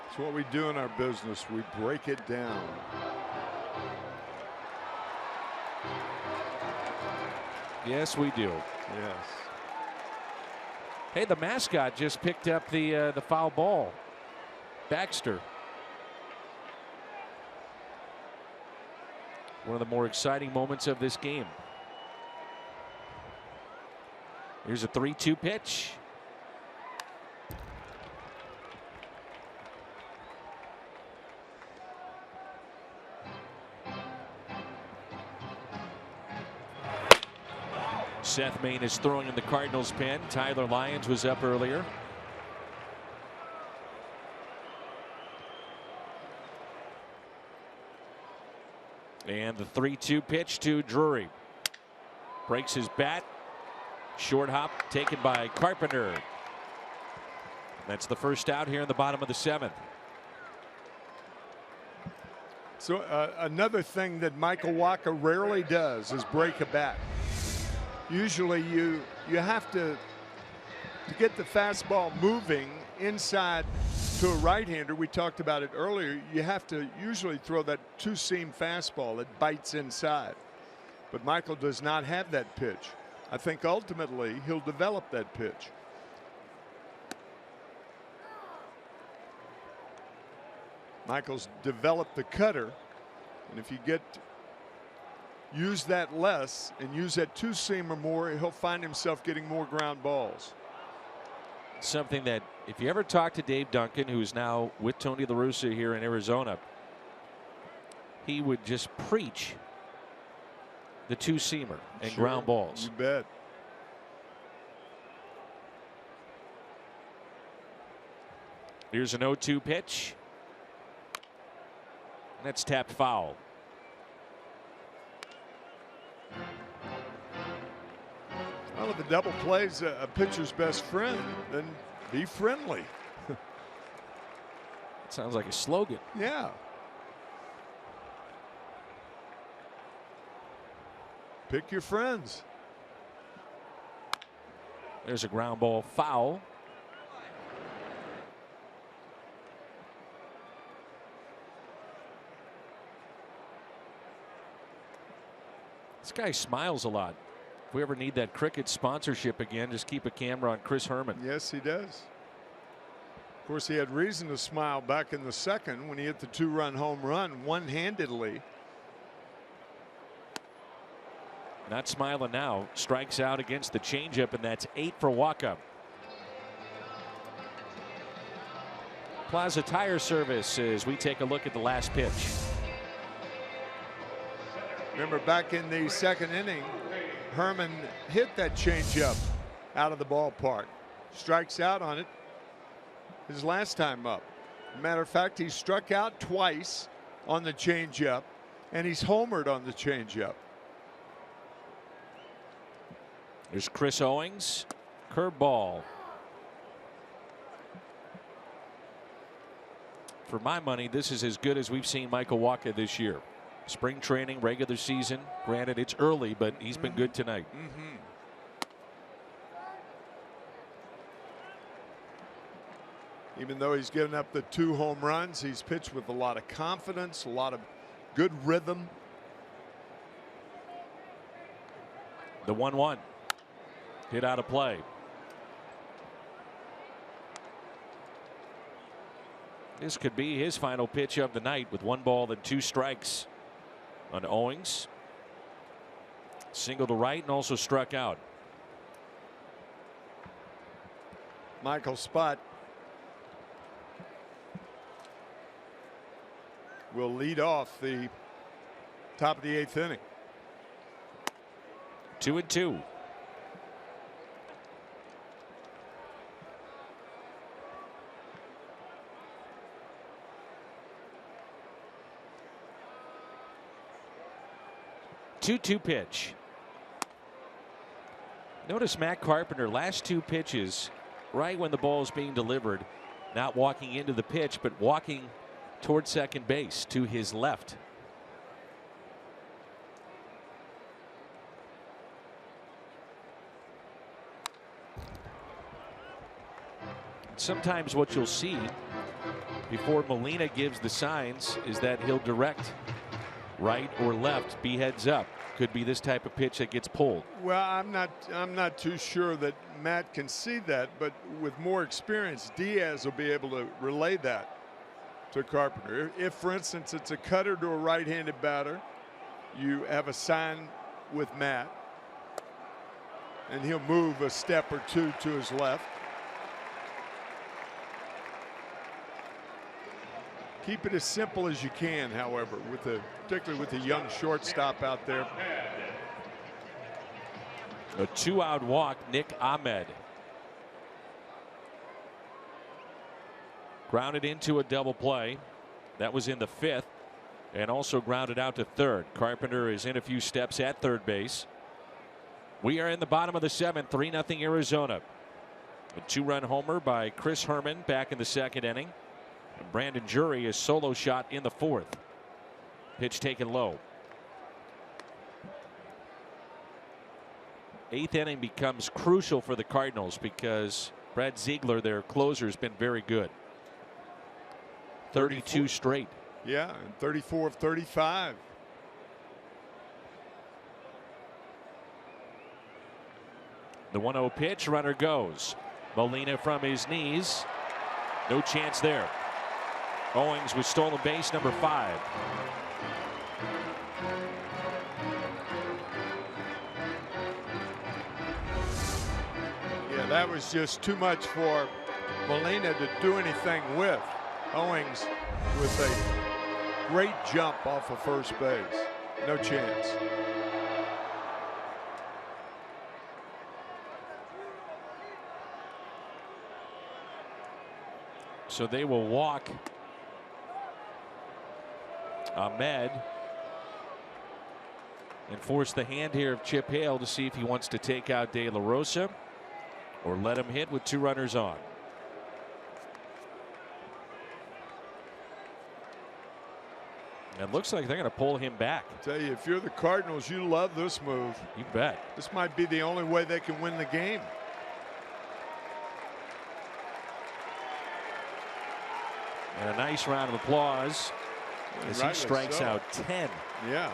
It's what we do in our business. We break it down. Yes, we do. Yes. Hey, the mascot just picked up the foul ball. Baxter. One of the more exciting moments of this game. Here's a 3-2 pitch. Seth Main is throwing in the Cardinals pen. Tyler Lyons was up earlier. And the 3-2 pitch to Drury. Breaks his bat. Short hop taken by Carpenter. That's the first out here in the bottom of the 7th. So another thing that Michael Wacha rarely does is break a bat. Usually you have to get the fastball moving inside to a right-hander. We talked about it earlier. You have to usually throw that two-seam fastball that bites inside. But Michael does not have that pitch. I think ultimately he'll develop that pitch. Michael's developed the cutter, and if you use that less and use that two-seamer more, he'll find himself getting more ground balls. Something that if you ever talk to Dave Duncan, who's now with Tony La Russa here in Arizona, he would just preach the two-seamer and ground balls. You bet. Here's an 0-2 pitch. That's tapped foul. Well, if the double play's a pitcher's best friend, then be friendly. That sounds like a slogan. Yeah. Pick your friends. There's a ground ball foul. This guy smiles a lot. If we ever need that cricket sponsorship again, just keep a camera on Chris Herman. Yes, he does. Of course, he had reason to smile back in the second when he hit the 2-run home run one-handedly. Not smiling now. Strikes out against the changeup, and that's 8 for Wacha. Plaza Tire Service as we take a look at the last pitch. Remember, back in the second inning, Herman hit that changeup out of the ballpark. Strikes out on it his last time up. Matter of fact, he struck out twice on the changeup, and he's homered on the changeup. There's Chris Owings. Curveball. For my money, this is as good as we've seen Michael Wacha this year. Spring training, regular season. Granted, it's early, but he's been good tonight. Even though he's given up the 2 home runs, he's pitched with a lot of confidence, a lot of good rhythm. The 1-1. Hit out of play. This could be his final pitch of the night with 1 ball and 2 strikes on Owings. Single to right and also struck out. Michael Spott will lead off the top of the 8th inning. 2-2. Two pitch. Notice Matt Carpenter, last 2 pitches, right when the ball is being delivered, not walking into the pitch, but walking toward second base to his left. Sometimes what you'll see before Molina gives the signs is that he'll direct right or left, be heads up. Could be this type of pitch that gets pulled. Well, I'm not too sure that Matt can see that, but with more experience, Diaz will be able to relay that to Carpenter. If, for instance, it's a cutter to a right-handed batter, you have a sign with Matt, and he'll move a step or 2 to his left. Keep it as simple as you can, however, particularly with the young shortstop out there. A 2-out walk, Nick Ahmed. Grounded into a double play. That was in the 5th, and also grounded out to 3rd. Carpenter is in a few steps at 3rd base. We are in the bottom of the 7th, 3-0 Arizona. A 2-run homer by Chris Herman back in the 2nd inning. And Brandon Jury is solo shot in the 4th. Pitch taken low. 8th inning becomes crucial for the Cardinals because Brad Ziegler, their closer, has been very good. 32 straight. Yeah, and 34 of 35. The 1-0 pitch, runner goes. Molina from his knees. No chance there. Owings with stolen base number 5. Yeah, that was just too much for Molina to do anything with. Owings with a great jump off of first base. No chance. So they will walk Ahmed and force the hand here of Chip Hale to see if he wants to take out De La Rosa or let him hit with 2 runners on. It looks like they're going to pull him back. I tell you, if you're the Cardinals, you love this move. You bet. This might be the only way they can win the game. And a nice round of applause as he strikes out 10. Yeah.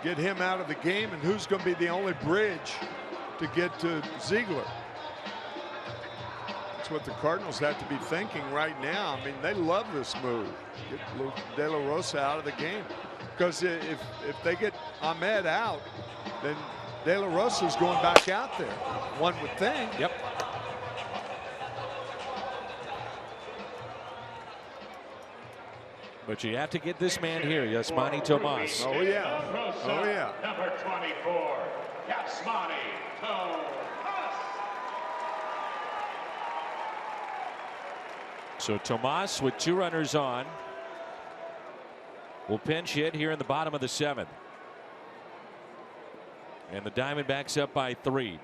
get him out of the game, and who's going to be the only bridge to get to Ziegler? That's what the Cardinals have to be thinking right now. I mean, they love this move. Get De La Rosa out of the game. Because if they get Ahmed out, then De La Rosa's going back out there, one would think. Yep. But you have to get this man here, Yasmani Tomas. Oh, yeah. Oh, yeah. Number 24, Yasmani Tomas. So Tomas with 2 runners on will pinch hit here in the bottom of the 7th. And the Diamondbacks up by 3.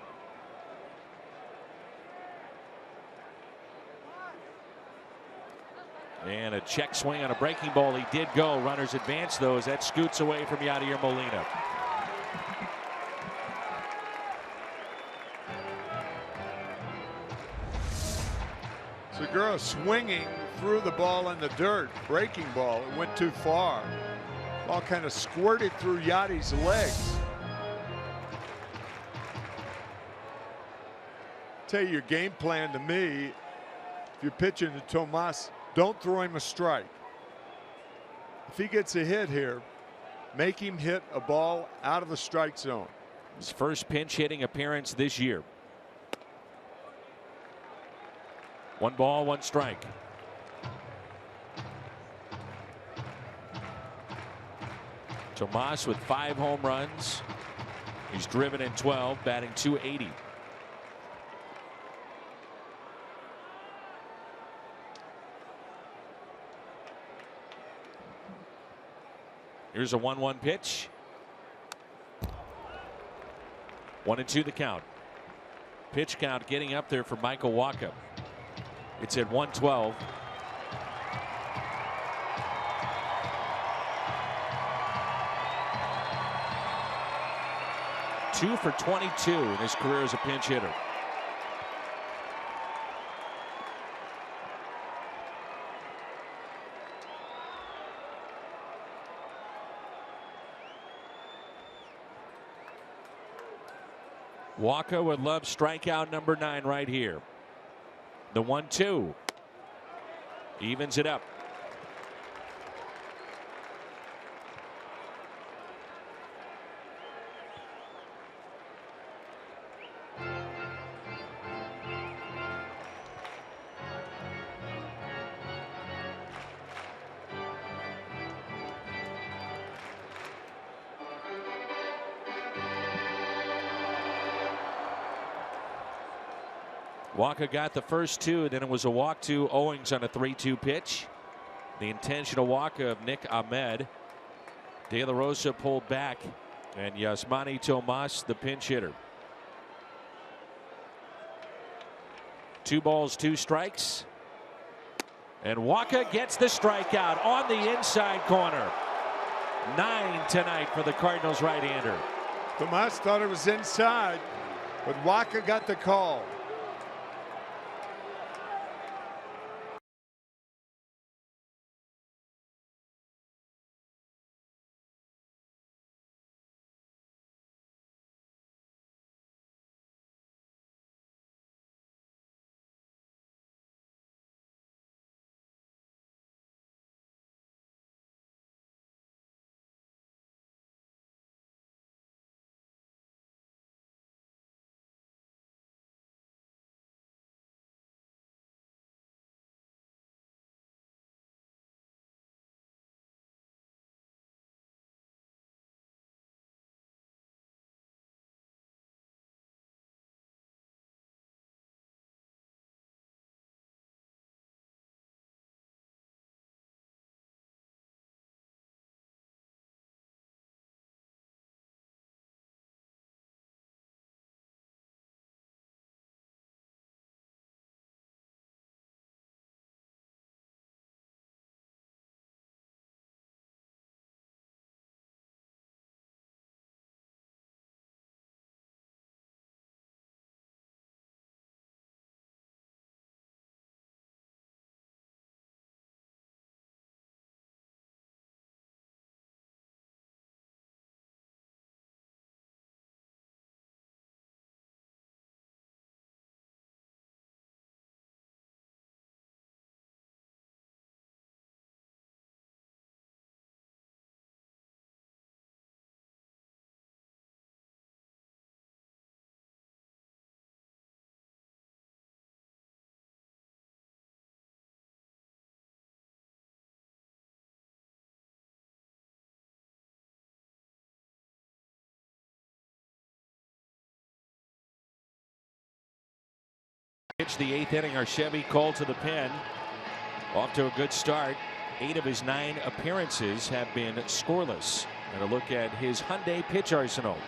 And a check swing on a breaking ball. He did go. Runners advance those. That scoots away from YADIER Molina. Segura swinging through the ball in the dirt. Breaking ball. It went too far. Ball kind of squirted through Yadi's legs. Tell you your game plan to me, if you're pitching to Tomas, don't throw him a strike. If he gets a hit here, make him hit a ball out of the strike zone. His first pinch hitting appearance this year. 1 ball, 1 strike. Tomas with 5 home runs. He's driven in 12, batting .280. Here's a 1-1 pitch. 1-2 the count. Pitch count getting up there for Michael Wacha. It's at 112. Two for 22 in his career as a pinch hitter. Wacha would love strikeout number 9 right here. The 1-2 evens it up. Wacha got the first 2, then it was a walk to Owings on a 3-2 pitch. The intentional walk of Nick Ahmed. De La Rosa pulled back, and Yasmani Tomas the pinch hitter. 2 balls, 2 strikes. And Wacha gets the strikeout on the inside corner. 9 tonight for the Cardinals right-hander. Tomas thought it was inside, but Wacha got the call. Pitch the 8th inning. Archevy called to the pen. Off to a good start. 8 of his 9 appearances have been scoreless. And a look at his Hyundai pitch arsenal.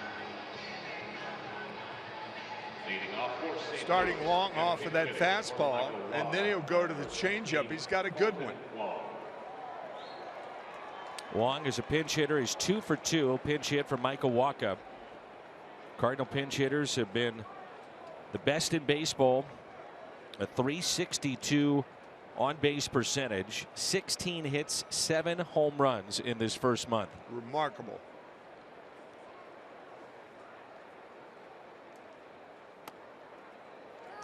Starting long off of that fastball, and then he'll go to the changeup. He's got a good one. Wong is a pinch hitter. He's 2 for 2. Pinch hit for Michael Wacha. Cardinal pinch hitters have been the best in baseball. A .362 on base percentage, 16 hits, 7 home runs in this first month. Remarkable.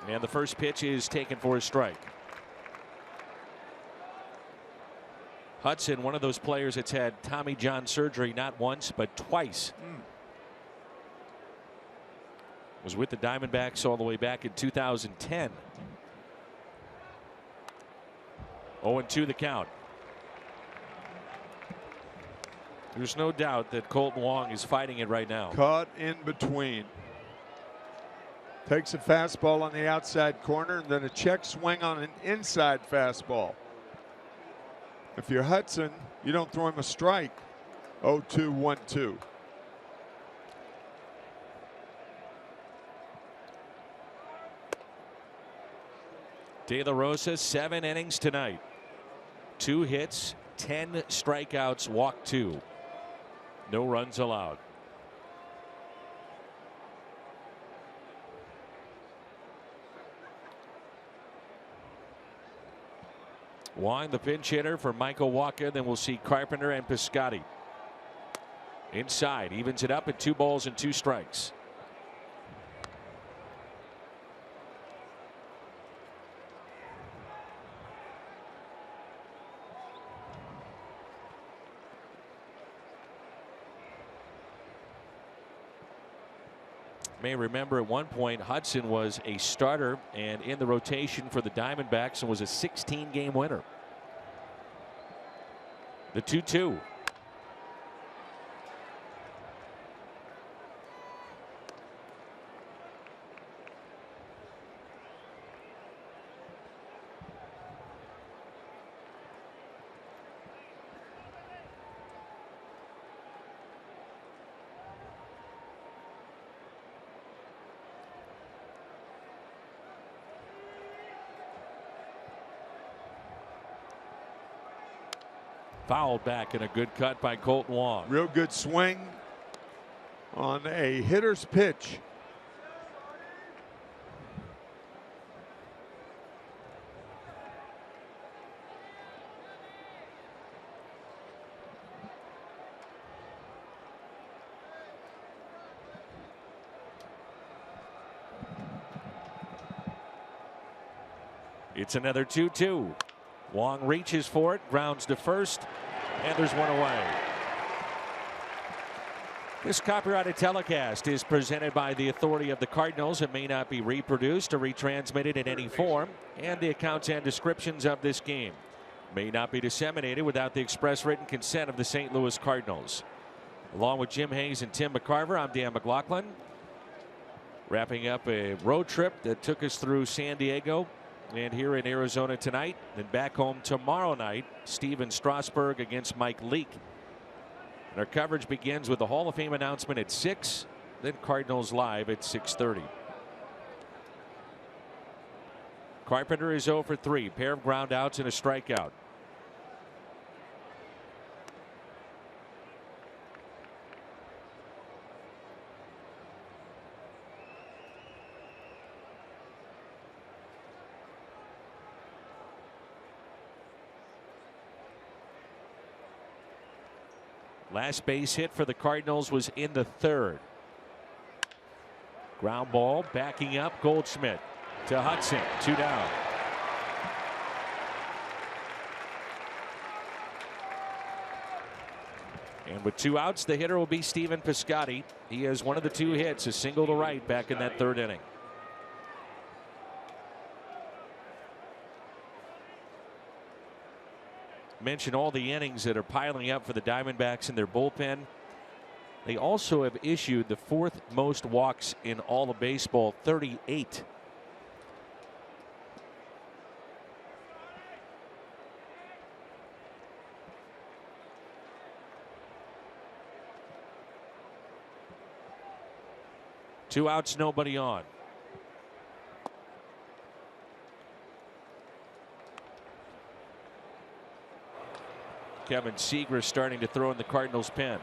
And the first pitch is taken for a strike. Hudson, one of those players that's had Tommy John surgery not once but twice. Was with the Diamondbacks all the way back in 2010. 0-2 the count. There's no doubt that Colton Wong is fighting it right now. Caught in between. Takes a fastball on the outside corner and then a check swing on an inside fastball. If you're Hudson, you don't throw him a strike. 0-2, 1-2. De La Rosa, 7 innings tonight. 2 hits, 10 strikeouts, walked 2. No runs allowed. Wong, the pinch hitter for Michael Wacha. Then we'll see Carpenter and Piscotty. Inside, evens it up at 2 balls and 2 strikes. May remember at one point Hudson was a starter and in the rotation for the Diamondbacks and was a 16-game winner. The 2-2. Fouled back and a good cut by Colton Wong. Real good swing on a hitter's pitch. It's another 2-2. Wong reaches for it, grounds to first, and there's one away. This copyrighted telecast is presented by the authority of the Cardinals. It may not be reproduced or retransmitted in any form, and the accounts and descriptions of this game may not be disseminated without the express written consent of the St. Louis Cardinals. Along with Jim Hayes and Tim McCarver, I'm Dan McLaughlin. Wrapping up a road trip that took us through San Diego and here in Arizona tonight, then back home tomorrow night. Steven Strasburg against Mike Leake. And our coverage begins with the Hall of Fame announcement at 6, then Cardinals Live at 6:30. Carpenter is 0 for 3, pair of ground outs and a strikeout. Last base hit for the Cardinals was in the 3rd. Ground ball backing up. Goldschmidt to Hudson. 2 down. And with 2 outs, the hitter will be Stephen Piscotty. He has one of the 2 hits, a single to right back in that 3rd inning. Mention all the innings that are piling up for the Diamondbacks in their bullpen. They also have issued the 4th most walks in all of baseball, 38. 2 outs, nobody on. Kevin Seager starting to throw in the Cardinals pen.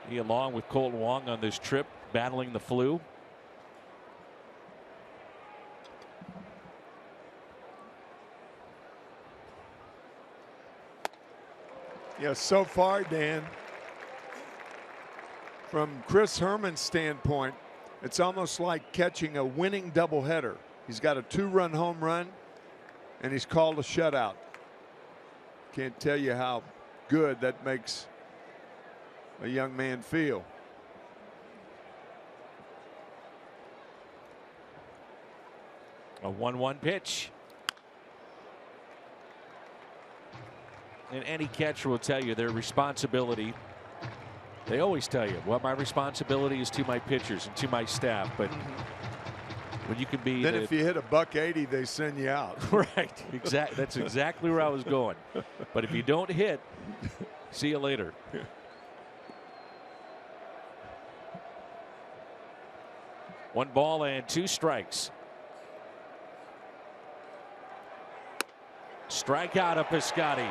He, along with Colt Wong, on this trip battling the flu. Yeah, so far, Dan, from Chris Herman's standpoint, it's almost like catching a winning doubleheader. He's got a 2-run home run, and he's called a shutout. Can't tell you how good that makes a young man feel. A 1-1 pitch. And any catcher will tell you their responsibility. They always tell you, well, my responsibility is to my pitchers and to my staff. But when you can be, then if you hit $180, they send you out. Right. Exactly. That's exactly where I was going. But if you don't hit, see you later. 1 ball and 2 strikes. Strikeout of Piscotty.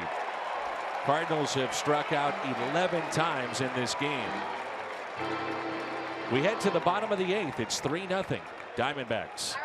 Cardinals have struck out 11 times in this game. We head to the bottom of the 8th. It's 3-0 Diamondbacks.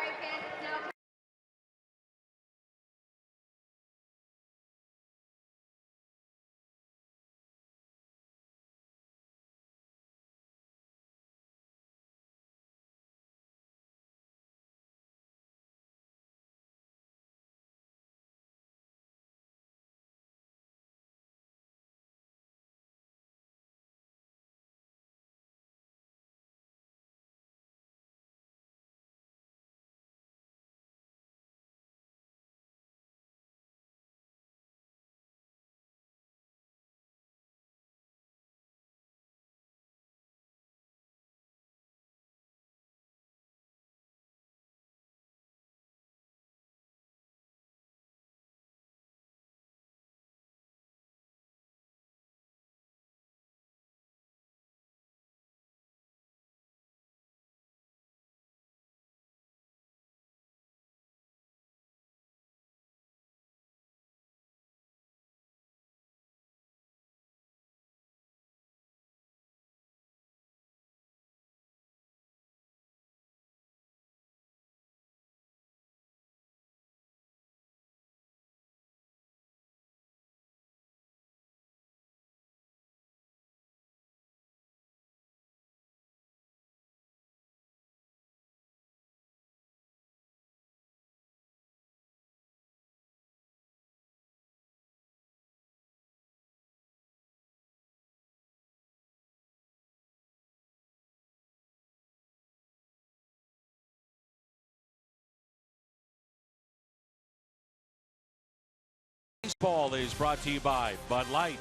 Baseball is brought to you by Bud Light.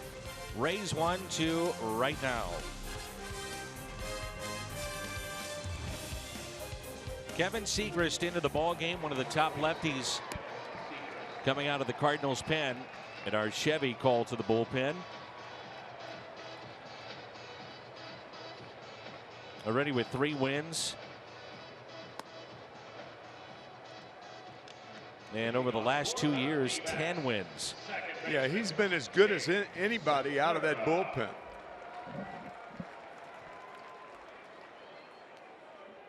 Raise 1-2 right now. Kevin Seagrist into the ball game, one of the top lefties coming out of the Cardinals pen, and our Chevy called to the bullpen. Already with 3 wins. And over the last 2 years, 10 wins. Yeah, he's been as good as anybody out of that bullpen.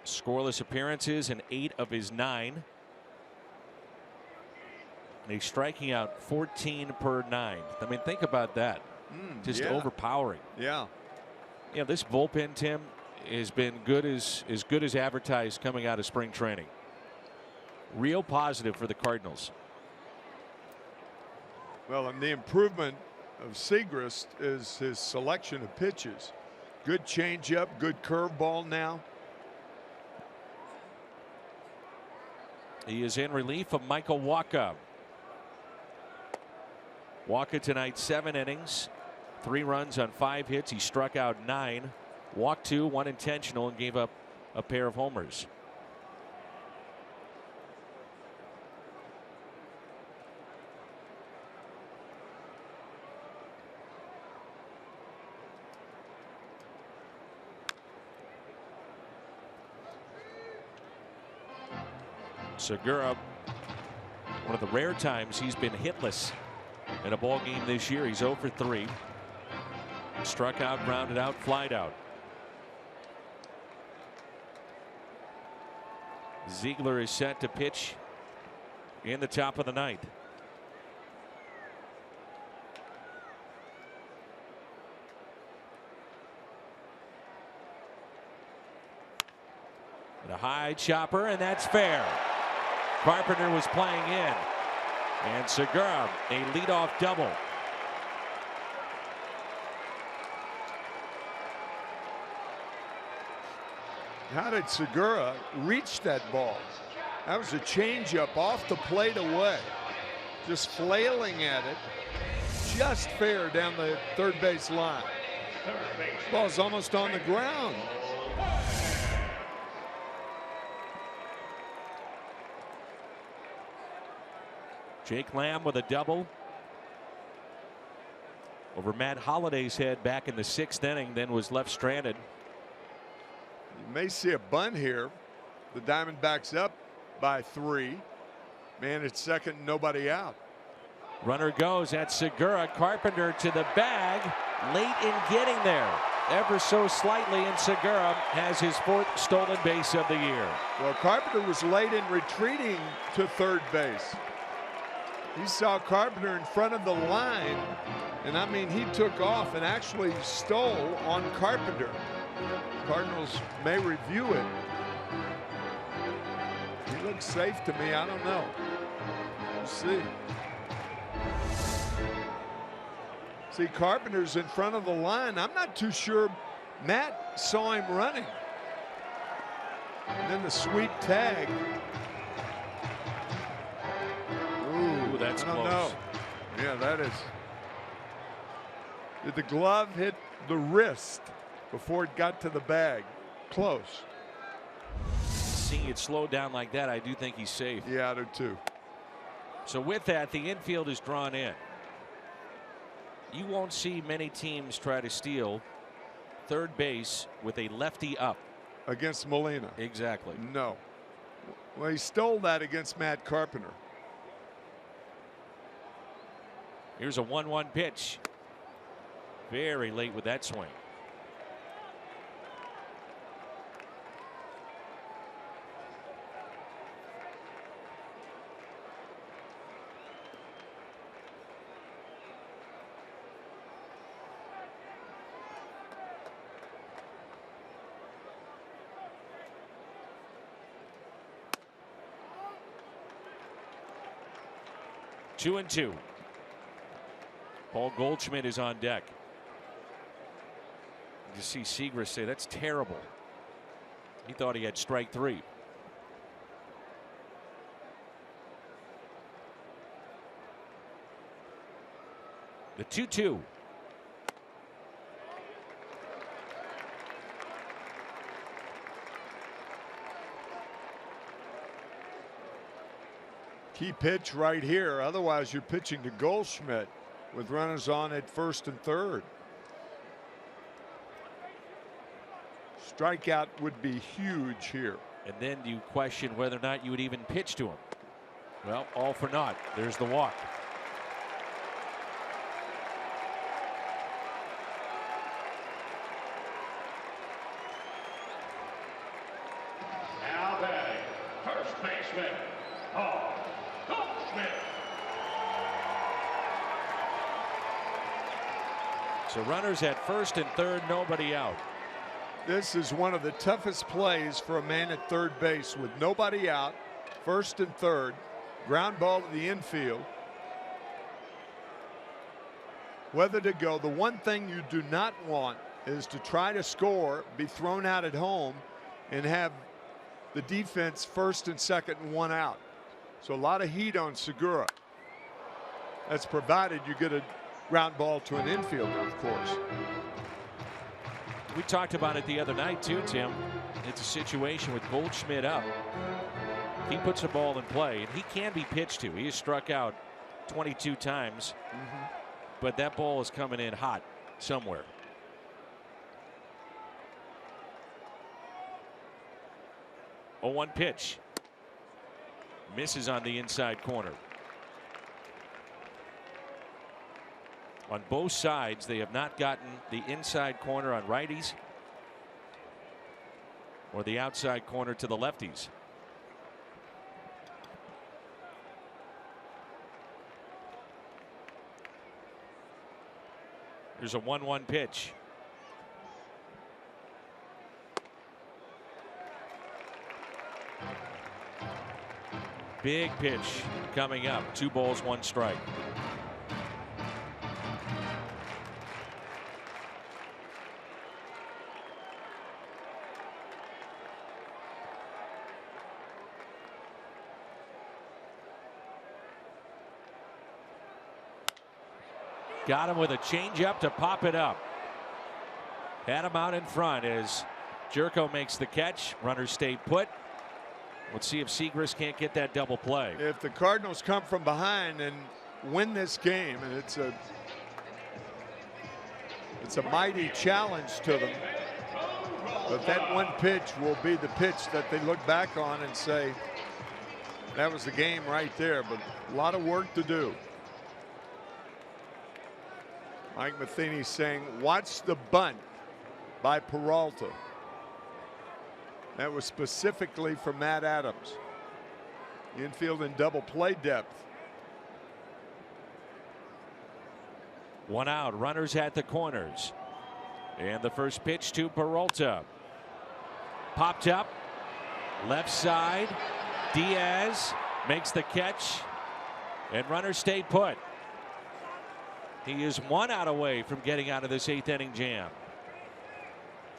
Scoreless appearances in 8 of his 9. And he's striking out 14 per 9. I mean, think about that. Just overpowering. Yeah. Yeah, this bullpen, Tim, has been good as advertised coming out of spring training. Real positive for the Cardinals. Well, and the improvement of Seagrist is his selection of pitches. Good changeup, good curveball now. He is in relief of Michael Wacha. Wacha tonight, 7 innings, 3 runs on 5 hits. He struck out 9, walked 2, 1 intentional, and gave up a pair of homers. Segura, one of the rare times he's been hitless in a ball game this year. He's 0 for 3. Struck out, grounded out, flied out. Ziegler is set to pitch in the top of the ninth. And a high chopper, and that's fair. Carpenter was playing in, and Segura a leadoff double. How did Segura reach that ball? That was a changeup off the plate away. Just flailing at it. Just fair down the third base line. Ball's almost on the ground. Jake Lamb with a double over Matt Holliday's head back in the 6th inning, then was left stranded. You may see a bunt here. The Diamondbacks up by 3. Man at second, nobody out. Runner goes at Segura. Carpenter to the bag, late in getting there, ever so slightly, and Segura has his 4th stolen base of the year. Well, Carpenter was late in retreating to third base. He saw Carpenter in front of the line, and I mean, he took off and actually stole on Carpenter. Cardinals may review it. He looks safe to me. I don't know. We'll see. See, Carpenter's in front of the line. I'm not too sure Matt saw him running. And then the sweep tag. Ooh, that's I don't close. know. Yeah, that is. Did the glove hit the wrist before it got to the bag? Close. Seeing it slow down like that, I do think he's safe. Yeah, I do too. So with that, the infield is drawn in. You won't see many teams try to steal third base with a lefty up. Against Molina. Exactly. No. Well, he stole that against Matt Carpenter. Here's a 1-1 pitch. Very late with that swing. Two and two. Paul Goldschmidt is on deck. You see SEGURA say that's terrible. He thought he had strike 3. The 2-2. Key pitch right here. Otherwise, you're pitching to Goldschmidt with runners on at first and third. Strikeout would be huge here. And then you question whether or not you would even pitch to him. Well, all for naught. There's the walk. Now batting, first baseman, Paul Goldschmidt. So runners at first and third, nobody out. This is one of the toughest plays for a man at third base with nobody out, first and third, ground ball to the infield. Whether to go, the one thing you do not want is to try to score, be thrown out at home, and have the defense first and second and one out. So a lot of heat on Segura. That's provided you get a ground ball to an infielder, of course. We talked about it the other night too, Tim. It's a situation with Goldschmidt up. He puts a ball in play, and he can be pitched to. He has struck out 22 times, but that ball is coming in hot somewhere. Oh, 1 pitch. Misses on the inside corner. On both sides, they have not gotten the inside corner on righties or the outside corner to the lefties. Here's a 1-1 pitch. Big pitch coming up. 2 balls, 1 strike. Got him with a changeup to pop it up. Had him out in front as GYORKO makes the catch. Runners stay put. Let's see if SEGURA can't get that double play. If the Cardinals come from behind and win this game, and it's a mighty challenge to them, but that one pitch will be the pitch that they look back on and say, that was the game right there, but a lot of work to do. Mike Matheny saying, watch the bunt by Peralta. That was specifically for Matt Adams. Infield in double play depth. 1 out, runners at the corners. And the first pitch to Peralta. Popped up, left side. DIAZ makes the catch, and runners stay put. He is 1 out away from getting out of this 8th inning jam.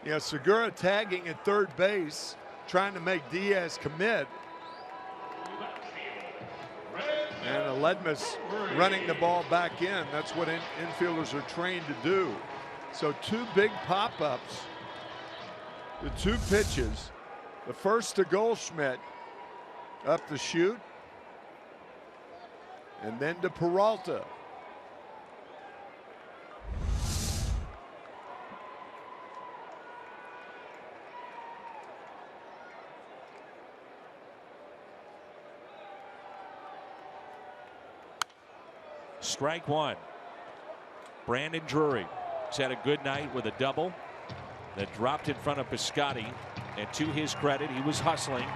Yeah, SEGURA tagging at third base, trying to make DIAZ commit. And ALEDMYS running the ball back in. That's what infielders are trained to do. So 2 big pop-ups. The 2 pitches. The first to Goldschmidt up the chute. And then to Peralta. Strike 1. Brandon Drury has had a good night with a double that dropped in front of Piscotty, and to his credit, he was hustling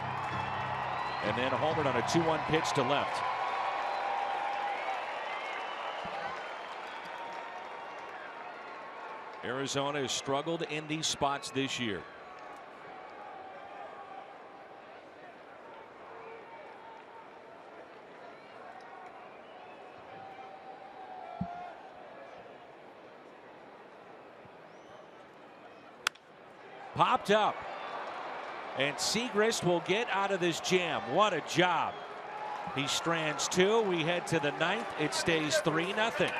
and then homered on a 2-1 pitch to left. Arizona has struggled in these spots this year. Popped up, and SEGURA will get out of this jam. What a job. He strands 2. We head to the 9th. It stays 3-0.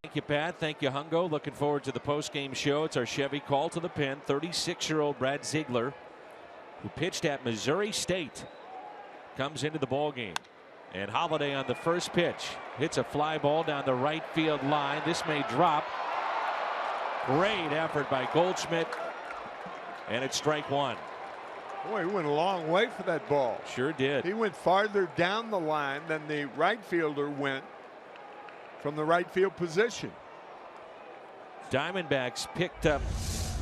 Thank you, Pat. Thank you, Hungo. Looking forward to the post-game show. It's our Chevy call to the pen. 36-year-old Brad Ziegler, who pitched at Missouri State, comes into the ball game. And Holiday on the first pitch hits a fly ball down the right field line. This may drop. Great effort by Goldschmidt, and it's strike one. Boy, he went a long way for that ball. Sure did. He went farther down the line than the right fielder went from the right field position. Diamondbacks picked up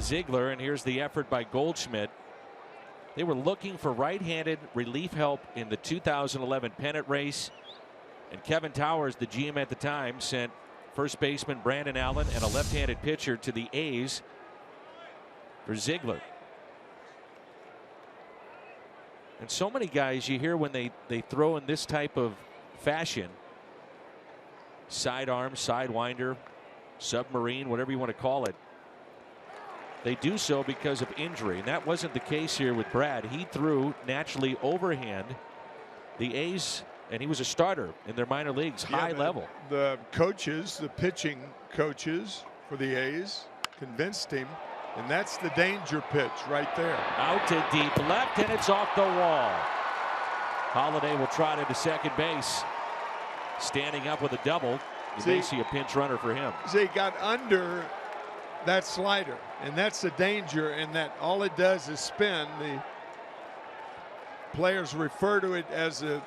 Ziegler, and here's the effort by Goldschmidt. They were looking for right-handed relief help in the 2011 pennant race, and Kevin Towers, the GM at the time, sent first baseman Brandon Allen and a left-handed pitcher to the A's for Ziegler. And so many guys you hear when they throw in this type of fashion, sidearm, sidewinder, submarine, whatever you want to call it, they do so because of injury, and that wasn't the case here with Brad. He threw naturally overhand. The A's, and he was a starter in their minor leagues, high level. The coaches, the pitching coaches for the A's convinced him, and that's the danger pitch right there. Out to deep left, and it's off the wall. Holiday will trot into second base, standing up with a double. You may see a pinch runner for him. He got under that slider, and that's the danger, and that all it does is spin. The players refer to it as a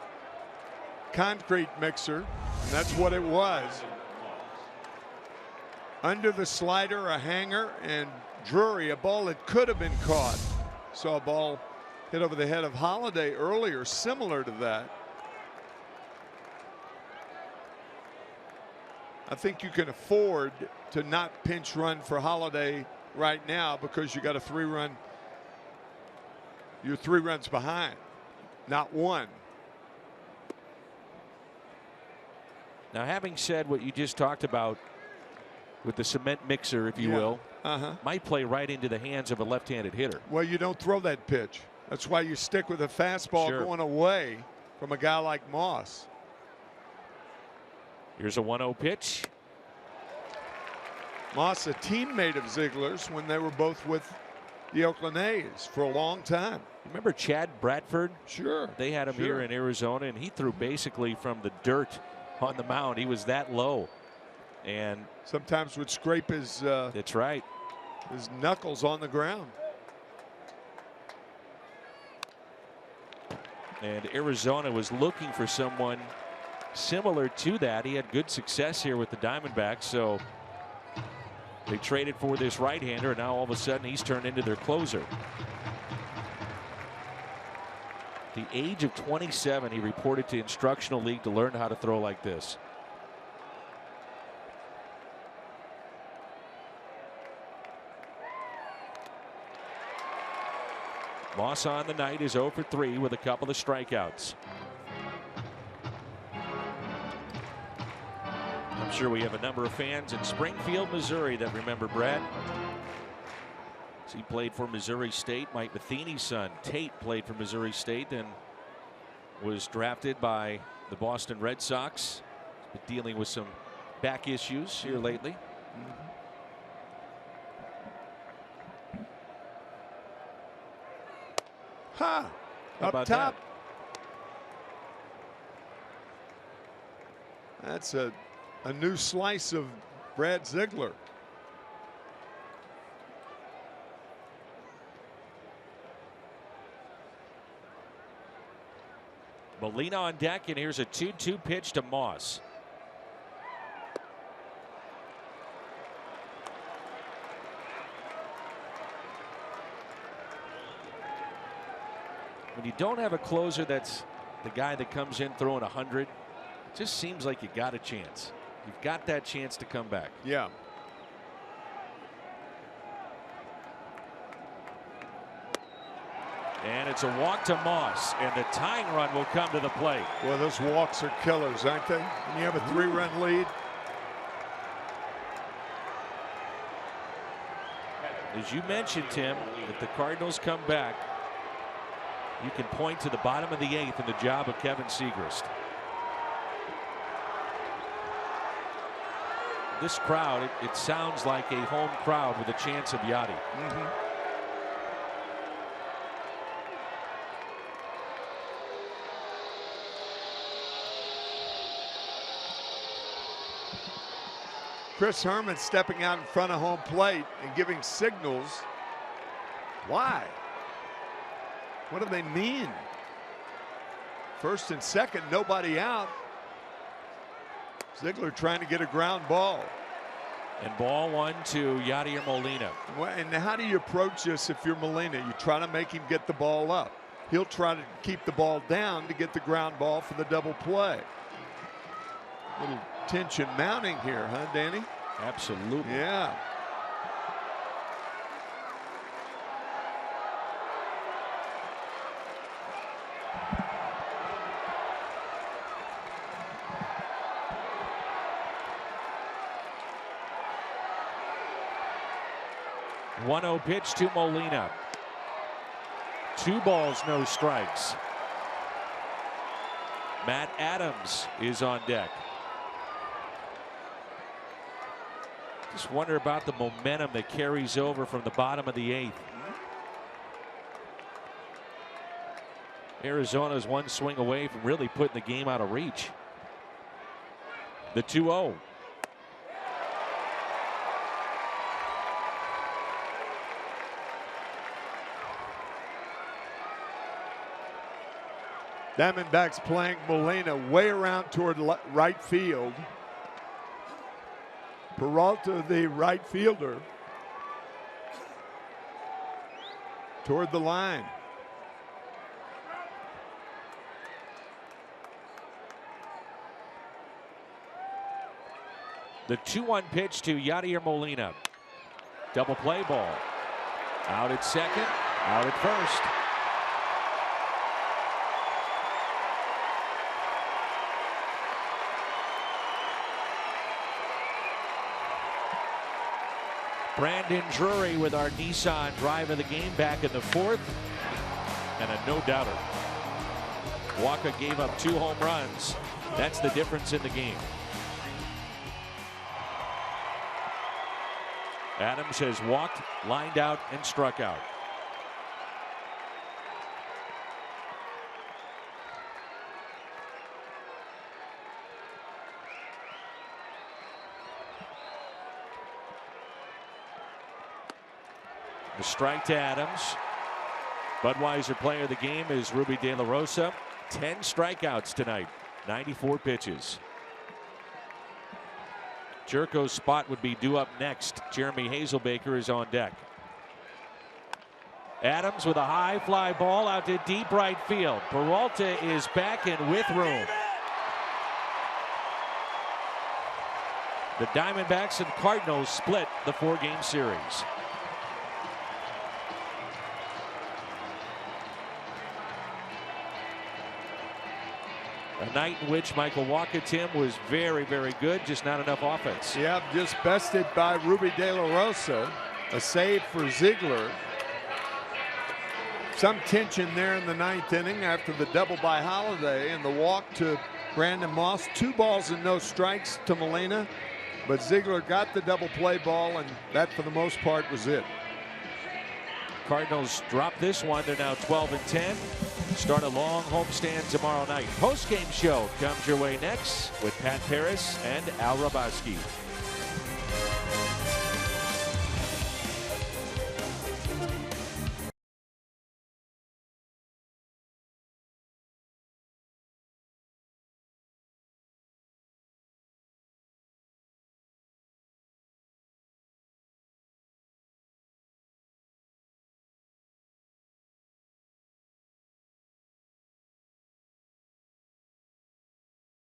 concrete mixer, and that's what it was. Under the slider, a hanger, and Drury, a ball that could have been caught. Saw a ball hit over the head of Holiday earlier, similar to that. I think you can afford to not pinch run for Holiday right now because you got a 3-run. You're 3 runs behind, not 1. Now, having said what you just talked about with the cement mixer, if you will, might play right into the hands of a left-handed hitter. Well, you don't throw that pitch. That's why you stick with a fastball going away from a guy like Moss. Here's a 1-0 pitch. Moss, a teammate of Ziegler's when they were both with the Oakland A's for a long time. Remember Chad Bradford? Sure. They had him here in Arizona, and he threw basically from the dirt on the mound. He was that low, and sometimes would scrape his that's right, his knuckles on the ground. And Arizona was looking for someone similar to that. He had good success here with the Diamondbacks, so they traded for this right-hander, and now all of a sudden he's turned into their closer. At the age of 27, he reported to Instructional League to learn how to throw like this. Moss on the night is 0 for 3 with a couple of strikeouts. I'm sure we have a number of fans in Springfield, Missouri that remember Brad. He played for Missouri State. Mike Matheny's son, Tate, played for Missouri State and was drafted by the Boston Red Sox. He's been dealing with some back issues here lately. Up top. That's a new slice of Brad Ziegler. Molina on deck, and here's a 2-2 pitch to Moss. When you don't have a closer that's the guy that comes in throwing 100, it just seems like you got a chance. You've got that chance to come back. Yeah. And it's a walk to Moss, and the tying run will come to the plate. Well, those walks are killers, aren't they? When you have a 3-run lead. As you mentioned, Tim, if the Cardinals come back, you can point to the bottom of the 8th in the job of Kevin Segrist. this crowd, it sounds like a home crowd with a chance of Yadi. Chris Herman stepping out in front of home plate and giving signals. Why? What do they mean? First and second, nobody out. Ziegler trying to get a ground ball. And ball one to Yadier Molina. And how do you approach this if you're Molina? You try to make him get the ball up. He'll try to keep the ball down to get the ground ball for the double play. Little tension mounting here, huh, Danny? Absolutely. Yeah. One 1-0 pitch to Molina. 2 balls, no strikes. Matt Adams is on deck. Just wonder about the momentum that carries over from the bottom of the 8th. Arizona's one swing away from really putting the game out of reach. The 2-0. Diamondbacks playing Molina way around toward right field. Peralta, the right fielder, toward the line. The 2-1 pitch to Yadier Molina. Double play ball. Out at second, out at first. Brandon Drury with our Nissan drive of the game back in the 4th. And a no-doubter. Walker gave up 2 home runs. That's the difference in the game. Adams has walked, lined out, and struck out. The strike to Adams. Budweiser player of the game is Ruby De La Rosa. 10 strikeouts tonight, 94 pitches. JEDD's spot would be due up next. Jeremy Hazelbaker is on deck. Adams with a high fly ball out to deep right field. Peralta is back and with room. The Diamondbacks and Cardinals split the 4-game series. A night in which Michael Walker, Tim, was very, very good, just not enough offense. Yeah, just bested by Ruby De La Rosa. A save for Ziegler. Some tension there in the 9th inning after the double by Holiday and the walk to Brandon Moss. 2 balls and no strikes to Molina, but Ziegler got the double play ball, and that for the most part was it. Cardinals drop this one. They're now 12-10. Start a long homestand tomorrow night. Post-game show comes your way next with Pat Paris and Al Rabowski.